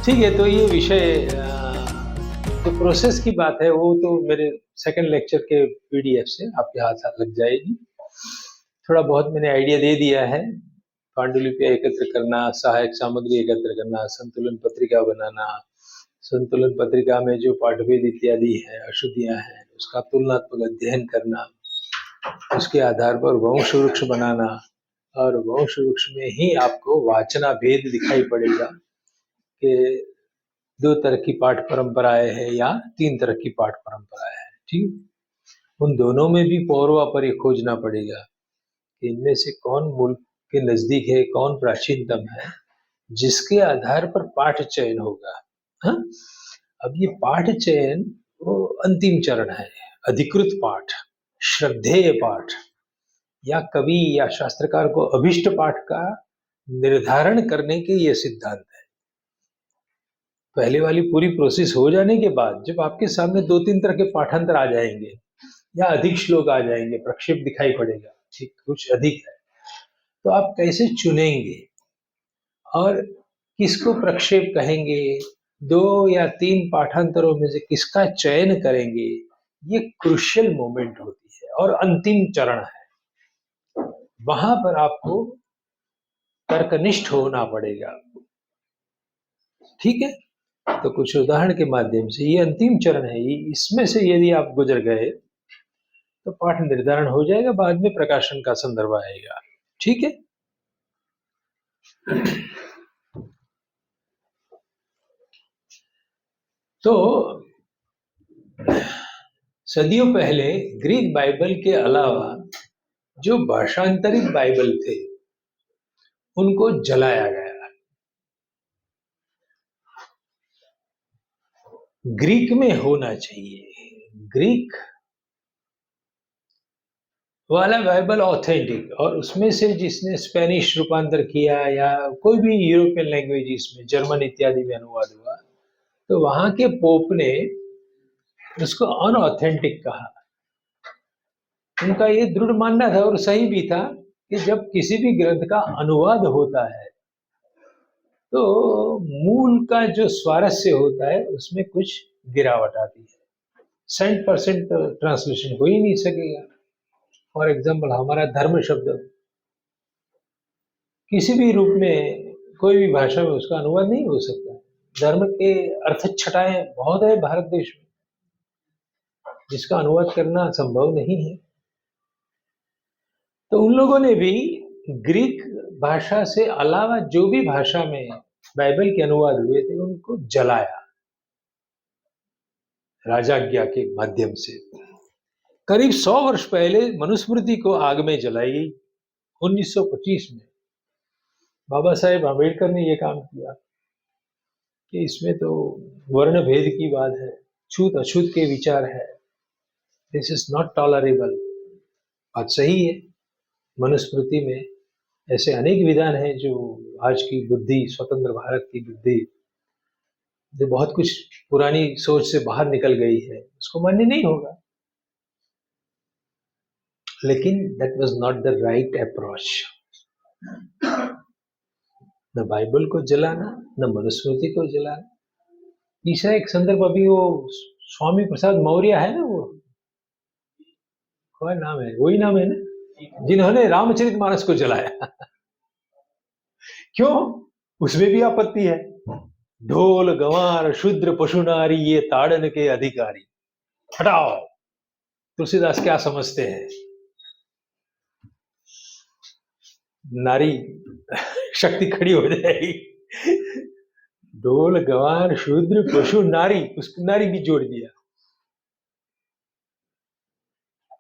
ठीक है, तो ये विषय जो प्रोसेस की बात है वो तो मेरे सेकंड लेक्चर के पीडीएफ से आपके हाथ लग जाएगी। थोड़ा बहुत मैंने आइडिया दे दिया है। पांडुलिपियां एकत्र करना, सहायक सामग्री एकत्र करना, संतुलन पत्रिका बनाना, संतुलन पत्रिका में जो पाठभेद इत्यादि है, अशुद्धियां हैं, उसका तुलनात्मक अध्ययन करना, उसके आधार पर वंश वृक्ष बनाना, और वंश वृक्ष में ही आपको वाचना भेद दिखाई पड़ेगा कि 2 तरह की पाठ परंपराएं हैं या 3 तरह की पाठ परंपराएं हैं। ठीक, उन दोनों में भी पौर्वापर्य खोजना पड़ेगा कि इनमें से कौन मूल के नजदीक है, कौन प्राचीनतम है, जिसके आधार पर पाठ चयन होगा। हाँ, अब ये पाठ चयन वो अंतिम चरण है। अधिकृत पाठ, श्रद्धेय पाठ, या कवि या शास्त्रकार को अभिष्ट पाठ का निर्धारण करने के ये सिद्धांत है। पहले वाली पूरी प्रोसेस हो जाने के बाद जब आपके सामने 2-3 तरह के पाठांतर आ जाएंगे या अधिक श्लोक आ जाएंगे, प्रक्षेप दिखाई पड़ेगा, ठीक, कुछ अधिक है, तो आप कैसे चुनेंगे और किसको प्रक्षेप कहेंगे, 2 या 3 पाठांतरों में से किसका चयन करेंगे, ये क्रुशियल मोमेंट होती है और अंतिम चरण है। वहां पर आपको तर्कनिष्ठ होना पड़ेगा। ठीक है, तो कुछ उदाहरण के माध्यम से, ये अंतिम चरण है, इसमें से यदि आप गुजर गए तो पाठ निर्धारण हो जाएगा, बाद में प्रकाशन का संदर्भ आएगा। ठीक है, तो सदियों पहले ग्रीक बाइबल के अलावा जो भाषांतरित बाइबल थे उनको जलाया गया। ग्रीक में होना चाहिए, ग्रीक वाला बाइबल ऑथेंटिक, और उसमें से जिसने स्पेनिश रूपांतर किया या कोई भी यूरोपियन लैंग्वेज में, जर्मन इत्यादि में अनुवाद हुआ, तो वहां के पोप ने उसको अनऑथेंटिक कहा। उनका ये दृढ़ मानना था, और सही भी था, कि जब किसी भी ग्रंथ का अनुवाद होता है तो मूल का जो स्वारस्य होता है उसमें कुछ गिरावट आती है। 100% ट्रांसलेशन हो ही नहीं सकेगा। फॉर एग्जाम्पल, हमारा धर्म शब्द किसी भी रूप में, कोई भी भाषा में उसका अनुवाद नहीं हो सकता। धर्म के अर्थ छटाएं बहुत है भारत देश में, जिसका अनुवाद करना संभव नहीं है। तो उन लोगों ने भी ग्रीक भाषा से अलावा जो भी भाषा में बाइबल के अनुवाद हुए थे उनको जलाया, राजाज्ञा के माध्यम से। करीब 100 वर्ष पहले मनुस्मृति को आग में जलाई गई। 1925 में बाबा साहेब आम्बेडकर ने यह काम किया कि इसमें तो वर्ण भेद की बात है, छूत अछूत के विचार है, दिस इज नॉट टॉलरेबल। बात सही है, मनुस्मृति में ऐसे अनेक विधान हैं जो आज की बुद्धि, स्वतंत्र भारत की बुद्धि, जो बहुत कुछ पुरानी सोच से बाहर निकल गई है, उसको मान्य नहीं होगा। लेकिन that was not the right approach. न बाइबल को जलाना, न मनुस्मृति को जलाना। तीसरा एक संदर्भ, अभी वो स्वामी प्रसाद मौर्य है ना, वो कौन नाम है, वही नाम है ना, जिन्होंने रामचरितमानस को जलाया। क्यों? उसमें भी आपत्ति है। ढोल गंवार शूद्र पशु नारी ये ताड़न के अधिकारी। हटाओ, तुलसीदास क्या समझते हैं? नारी शक्ति खड़ी हो जाएगी। ढोल गंवार शूद्र पशु नारी, उस नारी भी जोड़ दिया।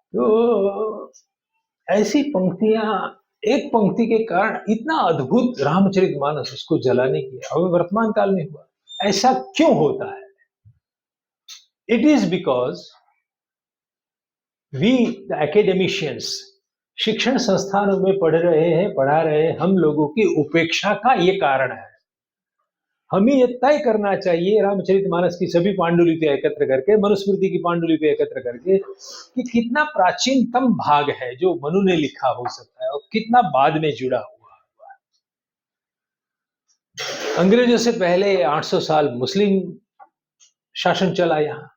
तो ऐसी पंक्तियां, एक पंक्ति के कारण इतना अद्भुत रामचरितमानस उसको जलाने की अब वर्तमान काल में हुआ। ऐसा क्यों होता है? It is because we the academicians, शिक्षण संस्थानों में पढ़ रहे हैं, पढ़ा रहे हैं, हम लोगों की उपेक्षा का ये कारण है। हमें ये तय करना चाहिए रामचरितमानस की सभी पांडुलिपियां एकत्र करके, मनुस्मृति की पांडुलिपियां एकत्र करके, कि कितना प्राचीनतम भाग है जो मनु ने लिखा हो सकता है और कितना बाद में जुड़ा हुआ है। अंग्रेजों से पहले 800 साल मुस्लिम शासन चला यहाँ।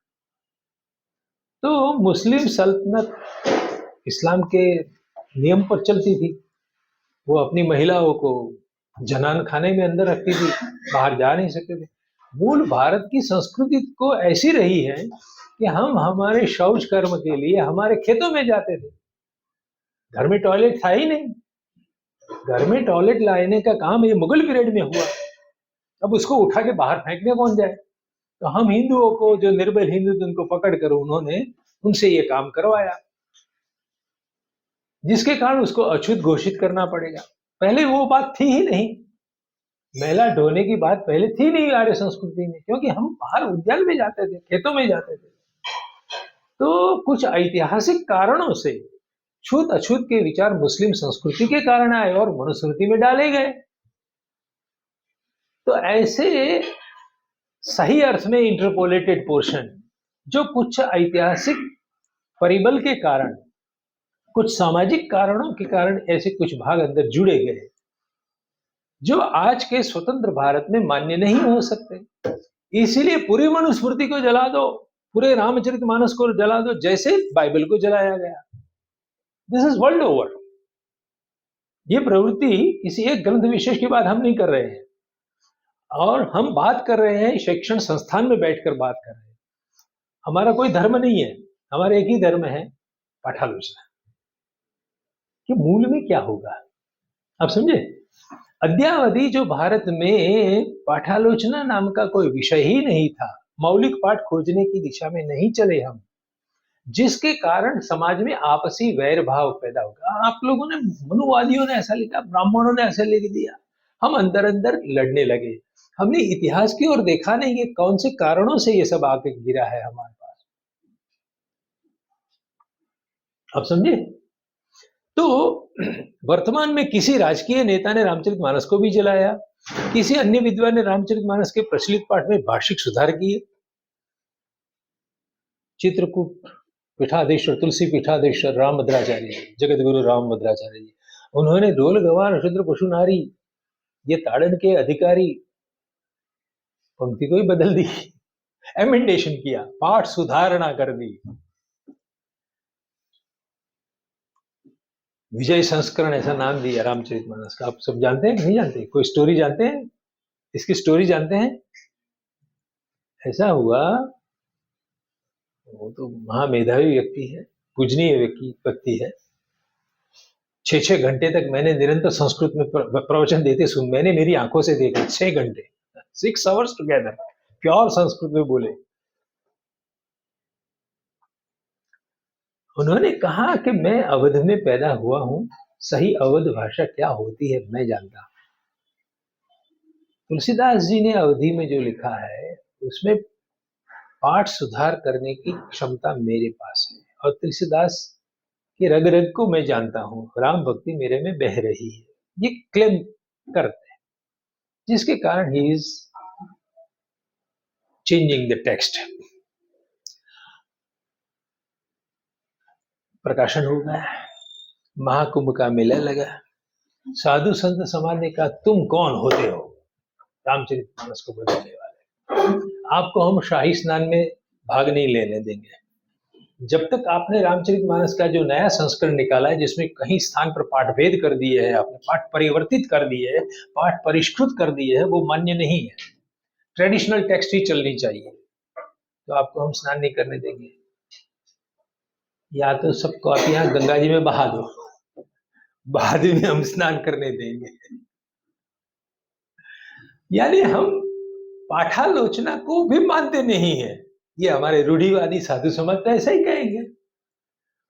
तो मुस्लिम सल्तनत इस्लाम के नियम पर चलती थी। वो अपनी महिलाओं को जनान खाने में अंदर रखती थी, बाहर जा नहीं सकते थे। मूल भारत की संस्कृति को ऐसी रही है कि हम हमारे शौच कर्म के लिए हमारे खेतों में जाते थे। घर में टॉयलेट था ही नहीं। घर में टॉयलेट लाने का काम ये मुगल पीरियड में हुआ। अब उसको उठा के बाहर फेंकने कौन जाए? तो हम हिंदुओं को, जो निर्बल हिंदू थे, उनको पकड़ कर उन्होंने उनसे ये काम करवाया, जिसके कारण उसको अछूत घोषित करना पड़ेगा। पहले वो बात थी ही नहीं। महिला ढोने की बात पहले थी नहीं आर्य संस्कृति में, क्योंकि हम बाहर उद्यान में जाते थे, खेतों में जाते थे। तो कुछ ऐतिहासिक कारणों से छूत अछूत के विचार मुस्लिम संस्कृति के कारण आए और मनुस्मृति में डाले गए। तो ऐसे सही अर्थ में इंटरपोलेटेड पोर्शन, जो कुछ ऐतिहासिक परिबल के कारण, कुछ सामाजिक कारणों के कारण ऐसे कुछ भाग अंदर जुड़े गए, जो आज के स्वतंत्र भारत में मान्य नहीं हो सकते। इसीलिए पूरी मनुस्मृति को जला दो, पूरे रामचरितमानस को जला दो, जैसे बाइबल को जलाया गया। This is world over. ये प्रवृत्ति किसी एक ग्रंथ विशेष की बात हम नहीं कर रहे हैं, और हम बात कर रहे हैं शिक्षण संस्थान में बैठकर बात कर रहे हैं। हमारा कोई धर्म नहीं है, हमारा एक ही धर्म है, पाठालोचना। कि मूल में क्या होगा, आप समझे? अद्यावधि जो भारत में पाठालोचना नाम का कोई विषय ही नहीं था, मौलिक पाठ खोजने की दिशा में नहीं चले हम, जिसके कारण समाज में आपसी वैर भाव पैदा होगा। आप लोगों ने, मनुवादियों ने ऐसा लिखा, ब्राह्मणों ने ऐसा लिख दिया, हम अंदर अंदर लड़ने लगे। हमने इतिहास की ओर देखा नहीं कि कौन से कारणों से ये सब आके गिरा है हमारे पास। आप समझे? तो वर्तमान में किसी राजकीय नेता ने रामचरितमानस को भी जलाया, किसी अन्य विद्वान ने रामचरितमानस के प्रचलित पाठ में भाषिक सुधार किए। चित्रकूट पीठाधीश्वर, तुलसी पीठाधीश्वर रामभद्राचार्य, जगत गुरु रामभद्राचार्य जी, उन्होंने ढोल गवार शूद्र पशु नारी, ये ताड़न के अधिकारी, पंक्ति को ही बदल दी, एमेंडेशन किया, पाठ सुधारणा कर दी। विजय संस्करण ऐसा नाम दिया रामचरितमानस का। आप सब जानते हैं, नहीं जानते? कोई स्टोरी जानते हैं? इसकी स्टोरी जानते हैं? ऐसा हुआ, वो तो महामेधावी व्यक्ति है, पूजनीय व्यक्ति है। 6-6 घंटे तक मैंने निरंतर संस्कृत में प्रवचन देते सुन, मैंने मेरी आंखों से देखा। 6 घंटे, 6 आवर्स टुगेदर, प्योर संस्कृत में बोले। उन्होंने कहा कि मैं अवध में पैदा हुआ हूं, सही अवध भाषा क्या होती है मैं जानता हूं। तुलसीदास जी ने अवधि में जो लिखा है उसमें पाठ सुधार करने की क्षमता मेरे पास है, और तुलसीदास की रग रग को मैं जानता हूं, राम भक्ति मेरे में बह रही है, ये क्लेम करते हैं, जिसके कारण he is changing the text. प्रकाशन हो गया, महाकुंभ का मेला लगा, साधु संत समाज ने कहा तुम कौन होते हो रामचरितमानस को बदलने वाले, आपको हम शाही स्नान में भाग नहीं लेने देंगे जब तक आपने रामचरितमानस का जो नया संस्करण निकाला है, जिसमें कहीं स्थान पर पाठ भेद कर दिए है, आपने पाठ परिवर्तित कर दिए है, पाठ परिष्कृत कर दिए है, वो मान्य नहीं है। ट्रेडिशनल टेक्स्ट ही चलनी चाहिए, तो आपको हम स्नान नहीं करने देंगे। या तो सबको आप यहाँ गंगा जी में बहा दो, बाद में हम स्नान करने देंगे। यानी हम पाठालोचना को भी मानते नहीं है। ये हमारे रूढ़िवादी साधु समाज तो ऐसा ही कहेंगे।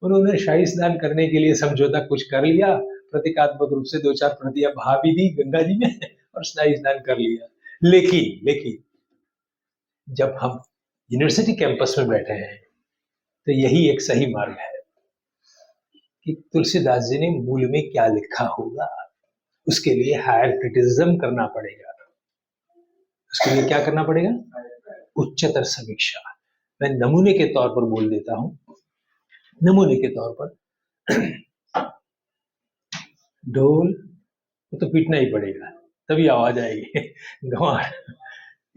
उन्होंने शाही स्नान करने के लिए समझौता कुछ कर लिया, प्रतीकात्मक रूप से 2-4 प्रतियां बहा भी दी गंगा जी में और शाही स्नान कर लिया। लेकिन जब हम यूनिवर्सिटी कैंपस में बैठे हैं तो यही एक सही मार्ग है कि तुलसीदास जी ने मूल में क्या लिखा होगा, उसके लिए हायर क्रिटिसिज्म करना पड़ेगा। उसके लिए क्या करना पड़ेगा? उच्चतर समीक्षा। मैं नमूने के तौर पर बोल देता हूं, नमूने के तौर पर ढोल तो पीटना ही पड़ेगा, तभी आवाज आएगी। गंवार,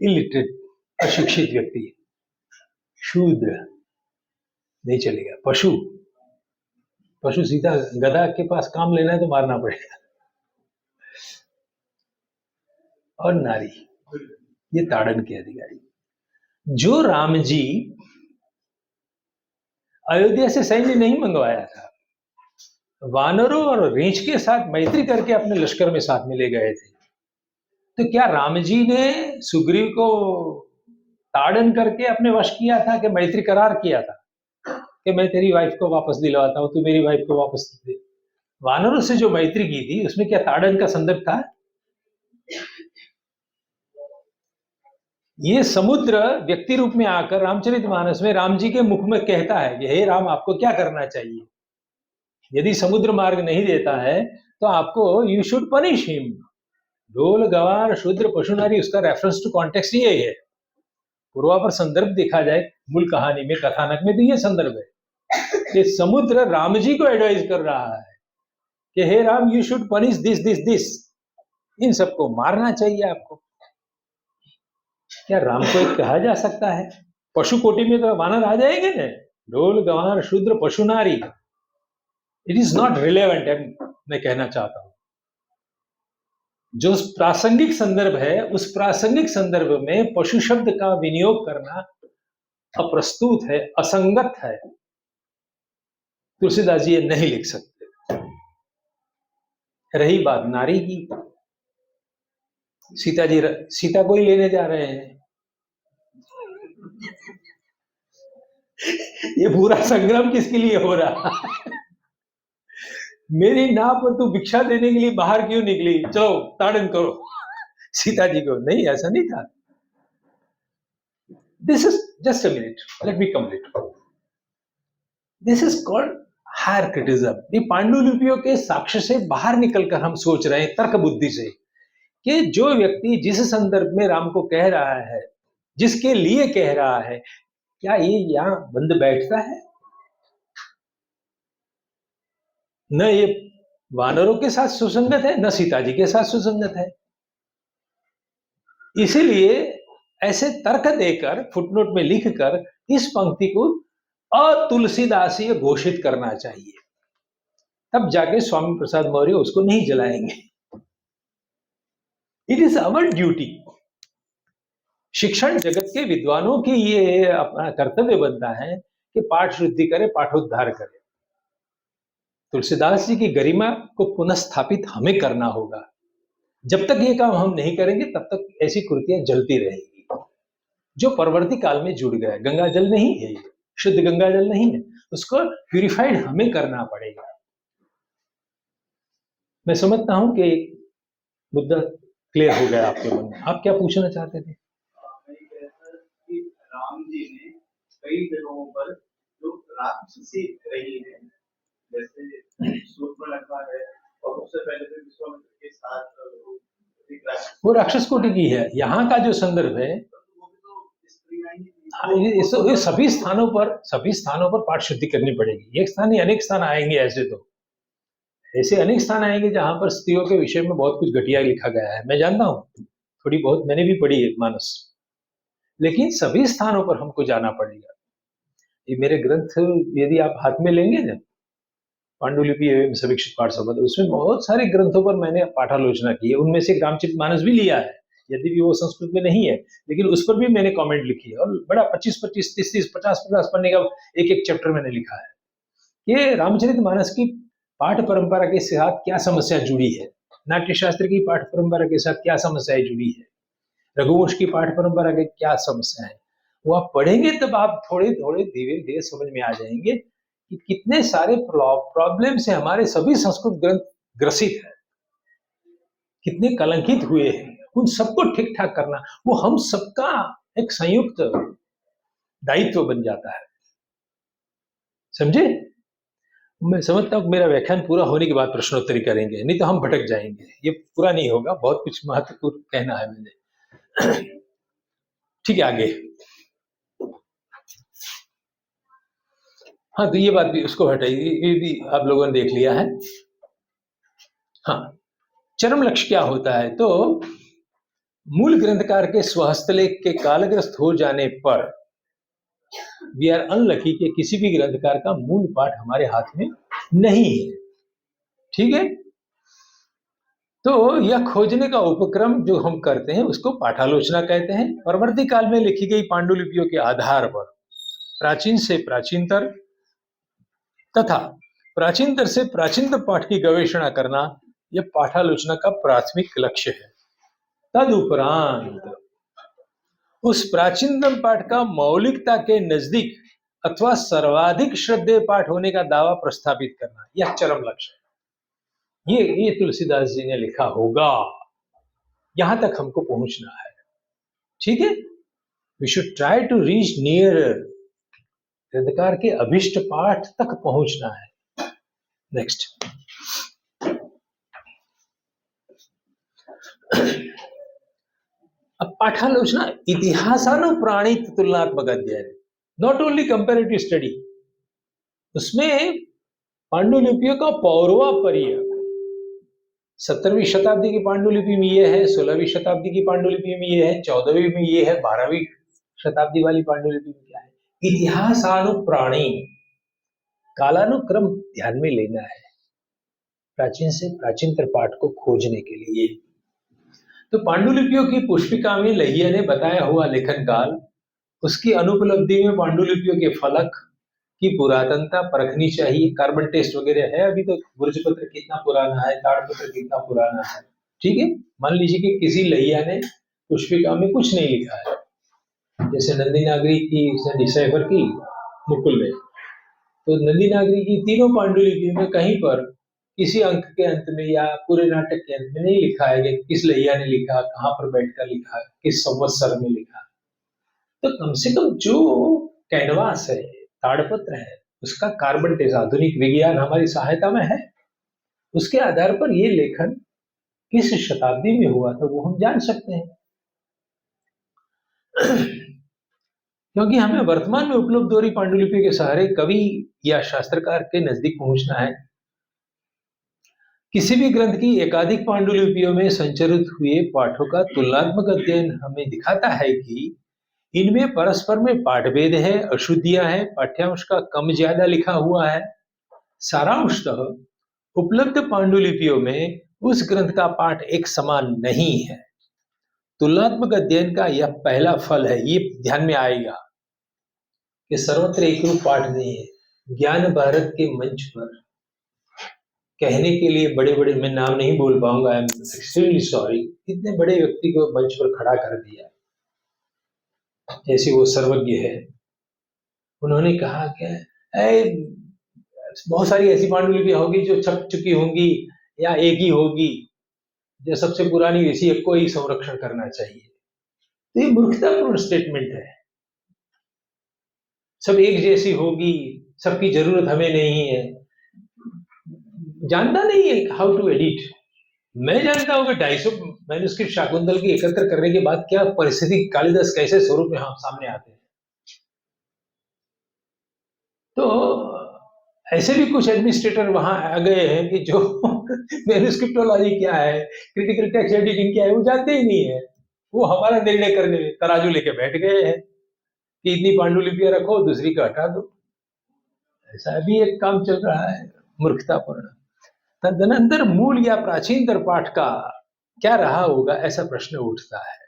इलिटरेट, अशिक्षित व्यक्ति, शूद्र, नहीं चलेगा। पशु, पशु सीधा गधा के पास काम लेना है तो मारना पड़ेगा। और नारी, ये ताड़न के अधिकारी। जो राम जी अयोध्या से सैन्य नहीं मंगवाया था, वानरों और रीछ के साथ मैत्री करके अपने लश्कर में साथ में ले गए थे, तो क्या राम जी ने सुग्रीव को ताड़न करके अपने वश किया था कि मैत्री करार किया था कि मैं तेरी वाइफ को वापस दिलवाता हूं, तू मेरी वाइफ को वापस दे? वानरों से जो मैत्री की थी उसमें क्या ताड़न का संदर्भ था? ये समुद्र व्यक्ति रूप में आकर रामचरितमानस में राम जी के मुख में कहता है कि हे राम, आपको क्या करना चाहिए? यदि समुद्र मार्ग नहीं देता है तो आपको यू शुड पनिश हिम। ढोल गवार शूद्र पशु नारी, उसका रेफरेंस टू कॉन्टेक्स्ट ये है। पूर्वापर संदर्भ देखा जाए मूल कहानी में, कथानक में, तो ये संदर्भ है कि समुद्र राम जी को एडवाइज कर रहा है कि हे Ram, you should punish this this this, इन सबको मारना चाहिए आपको। क्या राम को एक कहा जा सकता है? पशु कोटि में तो वानर आ जाएंगे ना, ढोल गवार शूद्र पशु नारी। इट इज नॉट रिलेवेंट, मैं कहना चाहता हूं। जो प्रासंगिक संदर्भ है, उस प्रासंगिक संदर्भ में पशु शब्द का विनियोग करना अप्रस्तुत है, असंगत है। तुलसीदास जी ये नहीं लिख सकते। रही बात नारी की, सीता जी, सीता को ही लेने जा रहे हैं। ये पूरा संग्राम किसके लिए हो रहा? मेरी नाव पर तू भिक्षा देने के लिए बाहर क्यों निकली? चलो ताड़न करो सीता जी को। नहीं, ऐसा नहीं था। This is just a minute, let me complete. This is called higher criticism. ये पांडुलिपियों के साक्ष्य से बाहर निकलकर हम सोच रहे हैं तर्क बुद्धि से कि जो व्यक्ति जिस संदर्भ में राम को कह रहा है, जिसके लिए कह रहा है, क्या ये यहां बंद बैठता है? न ये वानरों के साथ सुसंगत है, न सीता जी के साथ सुसंगत है। इसीलिए ऐसे तर्क देकर, फुटनोट में लिखकर इस पंक्ति को अतुलसीदासीय घोषित करना चाहिए, तब जाके स्वामी प्रसाद मौर्य उसको नहीं जलाएंगे। It is our duty. शिक्षण जगत के विद्वानों की ये अपना कर्तव्य बनता है कि पाठ शुद्धि करे, पाठोद्धार करे। तुलसीदास जी की गरिमा को पुनः स्थापित हमें करना होगा। जब तक ये काम हम नहीं करेंगे तब तक ऐसी कृतियां जलती रहेगी। जो परवर्ती काल में जुड़ गया, गंगा जल नहीं है, शुद्ध गंगा जल नहीं है, उसको प्यूरिफाइड हमें करना पड़ेगा। मैं समझता हूं कि मुद्दा क्लियर हो गया आपके मन में। आप क्या पूछना चाहते थे? राम जी ने कई जगहों पर जो राक्षसी रही है, जैसे सूर्पणखा है, और उससे पहले भी विश्वामित्र के साथ वो राक्षस कोटि की है। यहाँ का जो संदर्भ है, ये सभी स्थानों पर पाठ शुद्धि करनी पड़ेगी। एक स्थान नहीं, अनेक स्थान आएंगे। ऐसे अनेक स्थान आएंगे जहां पर स्त्रियों के विषय में बहुत कुछ घटिया लिखा गया है। मैं जानता हूं, थोड़ी बहुत मैंने भी पढ़ी है मानस, लेकिन सभी स्थानों पर हमको जाना पड़ेगा। ये मेरे ग्रंथ यदि आप हाथ में लेंगे ना, पांडुलिपि एवं समीक्षित पाठ संबंध, उसमें बहुत सारे ग्रंथों पर मैंने पाठालोचना की है। उनमें से रामचरितमानस भी लिया है, यदि भी वो संस्कृत में नहीं है, लेकिन उस पर भी मैंने कमेंट लिखी है। और बड़ा 25-25, 30-30, 50-50 पन्ने का एक एक चैप्टर मैंने लिखा है कि रामचरितमानस की पाठ परंपरा के साथ क्या समस्या जुड़ी है, नाट्यशास्त्र की पाठ परंपरा के साथ क्या समस्याएं जुड़ी है, रघुवंश की पाठ परंपरा के क्या समस्या है। वो आप पढ़ेंगे तब आप थोड़े थोड़े धीरे धीरे समझ में आ जाएंगे कि कितने सारे प्रॉब्लम से हमारे सभी संस्कृत ग्रंथ ग्रसित है, कितने कलंकित हुए हैं। उन सबको ठीक ठाक करना वो हम सबका एक संयुक्त दायित्व बन जाता है। समझे? मैं समझता हूँ मेरा व्याख्यान पूरा होने के बाद प्रश्नोत्तरी करेंगे, नहीं तो हम भटक जाएंगे। ये पूरा नहीं होगा, बहुत कुछ महत्वपूर्ण कहना है मैंने। ठीक है, आगे। हाँ, तो ये बात भी उसको हटाइए, ये भी आप लोगों ने देख लिया है। हाँ, चरम लक्ष्य क्या होता है? तो मूल ग्रंथकार के स्वहस्तलेख के कालग्रस्त हो जाने पर वी आर अनलकी कि किसी भी ग्रंथकार का मूल पाठ हमारे हाथ में नहीं है। ठीक है, तो यह खोजने का उपक्रम जो हम करते हैं उसको पाठालोचना कहते हैं। परवर्ती काल में लिखी गई पांडुलिपियों के आधार पर प्राचीन से प्राचीनतर तथा प्राचीनतर से प्राचीनतम पाठ की गवेषणा करना यह पाठालोचना का प्राथमिक लक्ष्य है। तदुपरांत उस प्राचीनतम पाठ का मौलिकता के नजदीक अथवा सर्वाधिक श्रद्धेय पाठ होने का दावा प्रस्थापित करना यह चरम लक्ष्य है। ये तुलसीदास जी ने लिखा होगा, यहां तक हमको पहुंचना है। ठीक है, we should try to reach near, ग्रंथकार के अभिष्ट पाठ तक पहुंचना है। नेक्स्ट, अब पाठालोचना इतिहासानुप्राणित तुलनात्मक अध्ययन, नॉट ओनली कंपैरेटिव स्टडी। उसमें पांडुलिपियों का पौर्वापर्य, 17वीं शताब्दी की पांडुलिपि में ये है, 16वीं शताब्दी की पांडुलिपि में ये है, 14वीं में ये है, 12वीं शताब्दी वाली पांडुलिपि में क्या है। इतिहासानुप्राणी, कालानुक्रम ध्यान में लेना है प्राचीन से प्राचीनतर पाठ को खोजने के लिए। तो पांडुलिपियों की पुष्पिका में लहिया ने बताया हुआ लेखन काल, उसकी अनुपलब्धि में पांडुलिपियों के फलक की पुरातनता परखनी चाहिए। कार्बन टेस्ट वगैरह है, अभी तो बुर्जपत्र कितना पुराना है, ताड़पत्र कितना पुराना है। ठीक है, मान लीजिए कि किसी लहिया ने पुष्पिका में कुछ नहीं लिखा है, जैसे नंदी नागरी की उसने डिसाइफर की मुकुल में, तो नंदी नागरी की तीनों पांडुलिपि में कहीं पर किसी अंक के अंत में या पूरे नाटक के अंत में नहीं लिखा है कि किस लहिया ने लिखा, कहाँ पर बैठकर लिखा, किस संवत्सर में लिखा। तो कम से कम जो कैनवास है, ताड़पत्र है, उसका कार्बन टेस्ट, आधुनिक विज्ञान हमारी सहायता में है, उसके आधार पर ये लेखन किस शताब्दी में हुआ था वो हम जान सकते हैं। क्योंकि हमें वर्तमान में उपलब्ध दोहरी पांडुलिपि के सहारे कवि या शास्त्रकार के नजदीक पहुंचना है। किसी भी ग्रंथ की एकाधिक पांडुलिपियों में संचरित हुए पाठों का तुलनात्मक अध्ययन हमें दिखाता है कि इनमें परस्पर में पाठभेद है, अशुद्धियां हैं, पाठ्यांश का कम ज्यादा लिखा हुआ है। सारांशतः उपलब्ध पांडुलिपियों में उस ग्रंथ का पाठ एक समान नहीं है। तुलनात्मक अध्ययन का यह पहला फल है। ये ध्यान में आएगा कि सर्वत्र एक रूप पाठ नहीं है। ज्ञान भारत के मंच पर कहने के लिए बड़े बड़े, मैं नाम नहीं बोल पाऊंगा, आई एम एक्सट्रीमली सॉरी, इतने बड़े व्यक्ति को मंच पर खड़ा कर दिया, जैसे वो सर्वज्ञ है। उन्होंने कहा कि बहुत सारी ऐसी पांडुलिपियां होगी जो छप चुकी होंगी या एक ही होगी, जो सबसे पुरानी इसी एक को ही संरक्षण करना चाहिए। तो ये मूर्खतापूर्ण स्टेटमेंट है। सब एक जैसी होगी, सबकी जरूरत हमें नहीं है। जानता नहीं है हाउ टू एडिट। मैं जानता हूं कि 250 मैन्युस्क्रिप्ट शाकुंतल की एकत्र करने के बाद क्या परिस्थिति, कालिदास कैसे स्वरूप में हम सामने आते हैं। तो ऐसे भी कुछ एडमिनिस्ट्रेटर वहां आ गए हैं कि जो मैन्युस्क्रिप्टोलॉजी क्या है, क्रिटिकल टेक्स्ट एडिटिंग क्या है, वो जानते ही नहीं है। वो हमारा निर्णय करने में तराजू लेके बैठ गए हैं कि इतनी पांडुलिपियां रखो, दूसरी का हटा दो। ऐसा भी एक काम चल रहा है, मूर्खतापूर्ण। तदनंतर मूल या प्राचीनतर पाठ का क्या रहा होगा, ऐसा प्रश्न उठता है।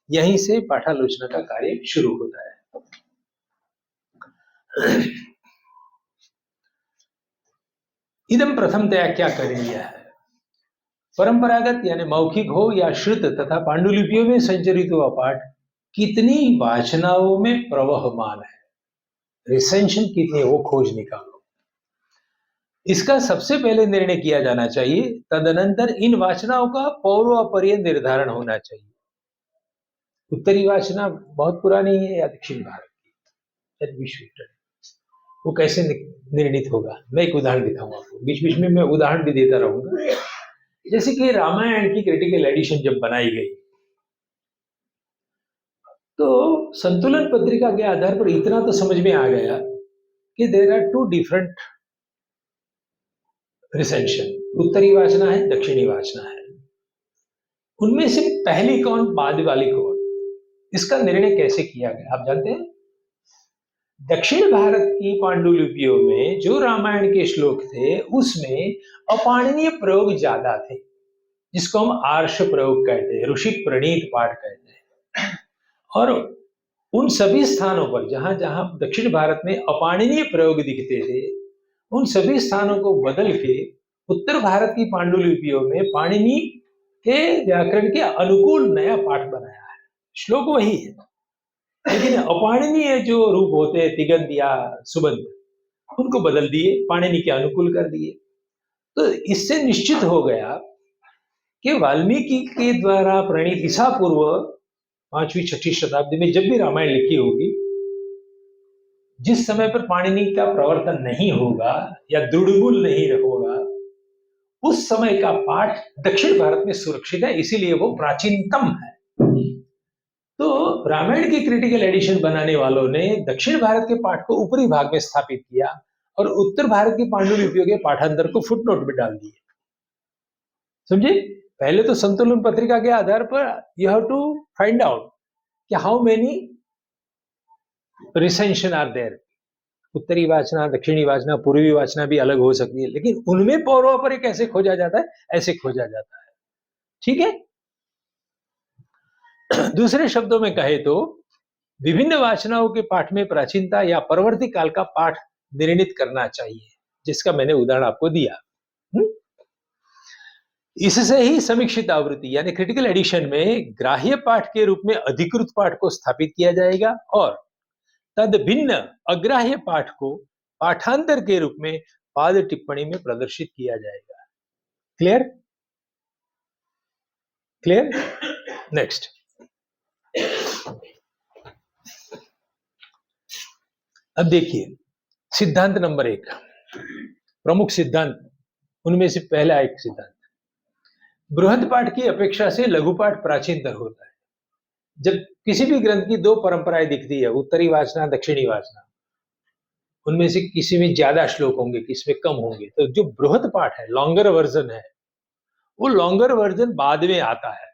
यहीं से पाठालोचना का कार्य शुरू होता है। इदम प्रथमतया क्या कर लिया है, परंपरागत यानी मौखिक हो या श्रुत तथा पांडुलिपियों में संचरित हुआ पाठ कितनी वाचनाओं में प्रवहमान है, रिसेंशन कितनी, वो खोज निकालो। इसका सबसे पहले निर्णय किया जाना चाहिए। तदनंतर इन वाचनाओं का पौर्वापर्य निर्धारण होना चाहिए। उत्तरी वाचना बहुत पुरानी है या दक्षिण भारत की, वो कैसे निर्णित होगा। मैं एक उदाहरण दिखाऊंगा आपको, बीच बीच में मैं उदाहरण भी देता रहूंगा। जैसे कि रामायण की क्रिटिकल एडिशन जब बनाई गई तो संतुलन पत्रिका के आधार पर इतना तो समझ में आ गया कि देयर आर 2 डिफरेंट रिसेंशन, उत्तरी वाचना है, दक्षिणी वाचना है। उनमें से पहली कौन, बाद वाली कौन, इसका निर्णय कैसे किया गया आप जानते हैं? दक्षिण भारत की पांडुलिपियों में जो रामायण के श्लोक थे उसमें अपाणनीय प्रयोग ज्यादा थे, जिसको हम आर्ष प्रयोग कहते हैं, ऋषि प्रणीत पाठ कहते हैं। और उन सभी स्थानों पर जहां जहां दक्षिण भारत में अपाणनीय प्रयोग दिखते थे, उन सभी स्थानों को बदल के उत्तर भारत की पांडुलिपियों में पाणिनि के व्याकरण के अनुकूल नया पाठ बनाया है। श्लोक वही है, लेकिन अपाणनीय जो रूप होते हैं तिगंत या सुबंत, उनको बदल दिए, पाणिनि के अनुकूल कर दिए। तो इससे निश्चित हो गया कि वाल्मीकि के द्वारा प्रणीत ईसा पूर्व 5वीं 6वीं शताब्दी में जब भी रामायण लिखी होगी, जिस समय पर पाणिनि का प्रवर्तन नहीं होगा या दुर्गुल नहीं होगा, उस समय का पाठ दक्षिण भारत में सुरक्षित है, इसीलिए वो प्राचीनतम है। तो रामायण की क्रिटिकल एडिशन बनाने वालों ने दक्षिण भारत के पाठ को ऊपरी भाग में स्थापित किया और उत्तर भारत की पांडुलिपियों के पाठांतर को फुटनोट में डाल दिए। समझे? पहले तो संतुलन पत्रिका के आधार पर you have to find out कि how many recensions are there. उत्तरी वाचना, दक्षिणी वाचना, पूर्वी वाचना भी अलग हो सकती है, लेकिन उनमें पौर्वापर्य कैसे खोजा जाता है, ऐसे खोजा जाता है। ठीक है? दूसरे शब्दों में कहे तो विभिन्न वाचनाओं के पाठ में प्राचीनता या परवर्ती काल का पाठ निर्णित करना चाहिए, जिसका मैंने उदाहरण आपको दिया। इससे ही समीक्षित आवृत्ति यानी क्रिटिकल एडिशन में ग्राह्य पाठ के रूप में अधिकृत पाठ को स्थापित किया जाएगा और तद भिन्न अग्राह्य पाठ को पाठांतर के रूप में पाद टिप्पणी में प्रदर्शित किया जाएगा। क्लियर? क्लियर? नेक्स्ट, अब देखिए सिद्धांत नंबर 1, प्रमुख सिद्धांत, उनमें से पहला एक सिद्धांत, बृहद पाठ की अपेक्षा से लघु पाठ प्राचीनतर होता है। जब किसी भी ग्रंथ की दो परंपराएं दिखती है, उत्तरी वाचना, दक्षिणी वाचना, उनमें से किसी में ज्यादा श्लोक होंगे, किसी में कम होंगे, तो जो बृहद पाठ है, लॉन्गर वर्जन है, वो लॉन्गर वर्जन बाद में आता है।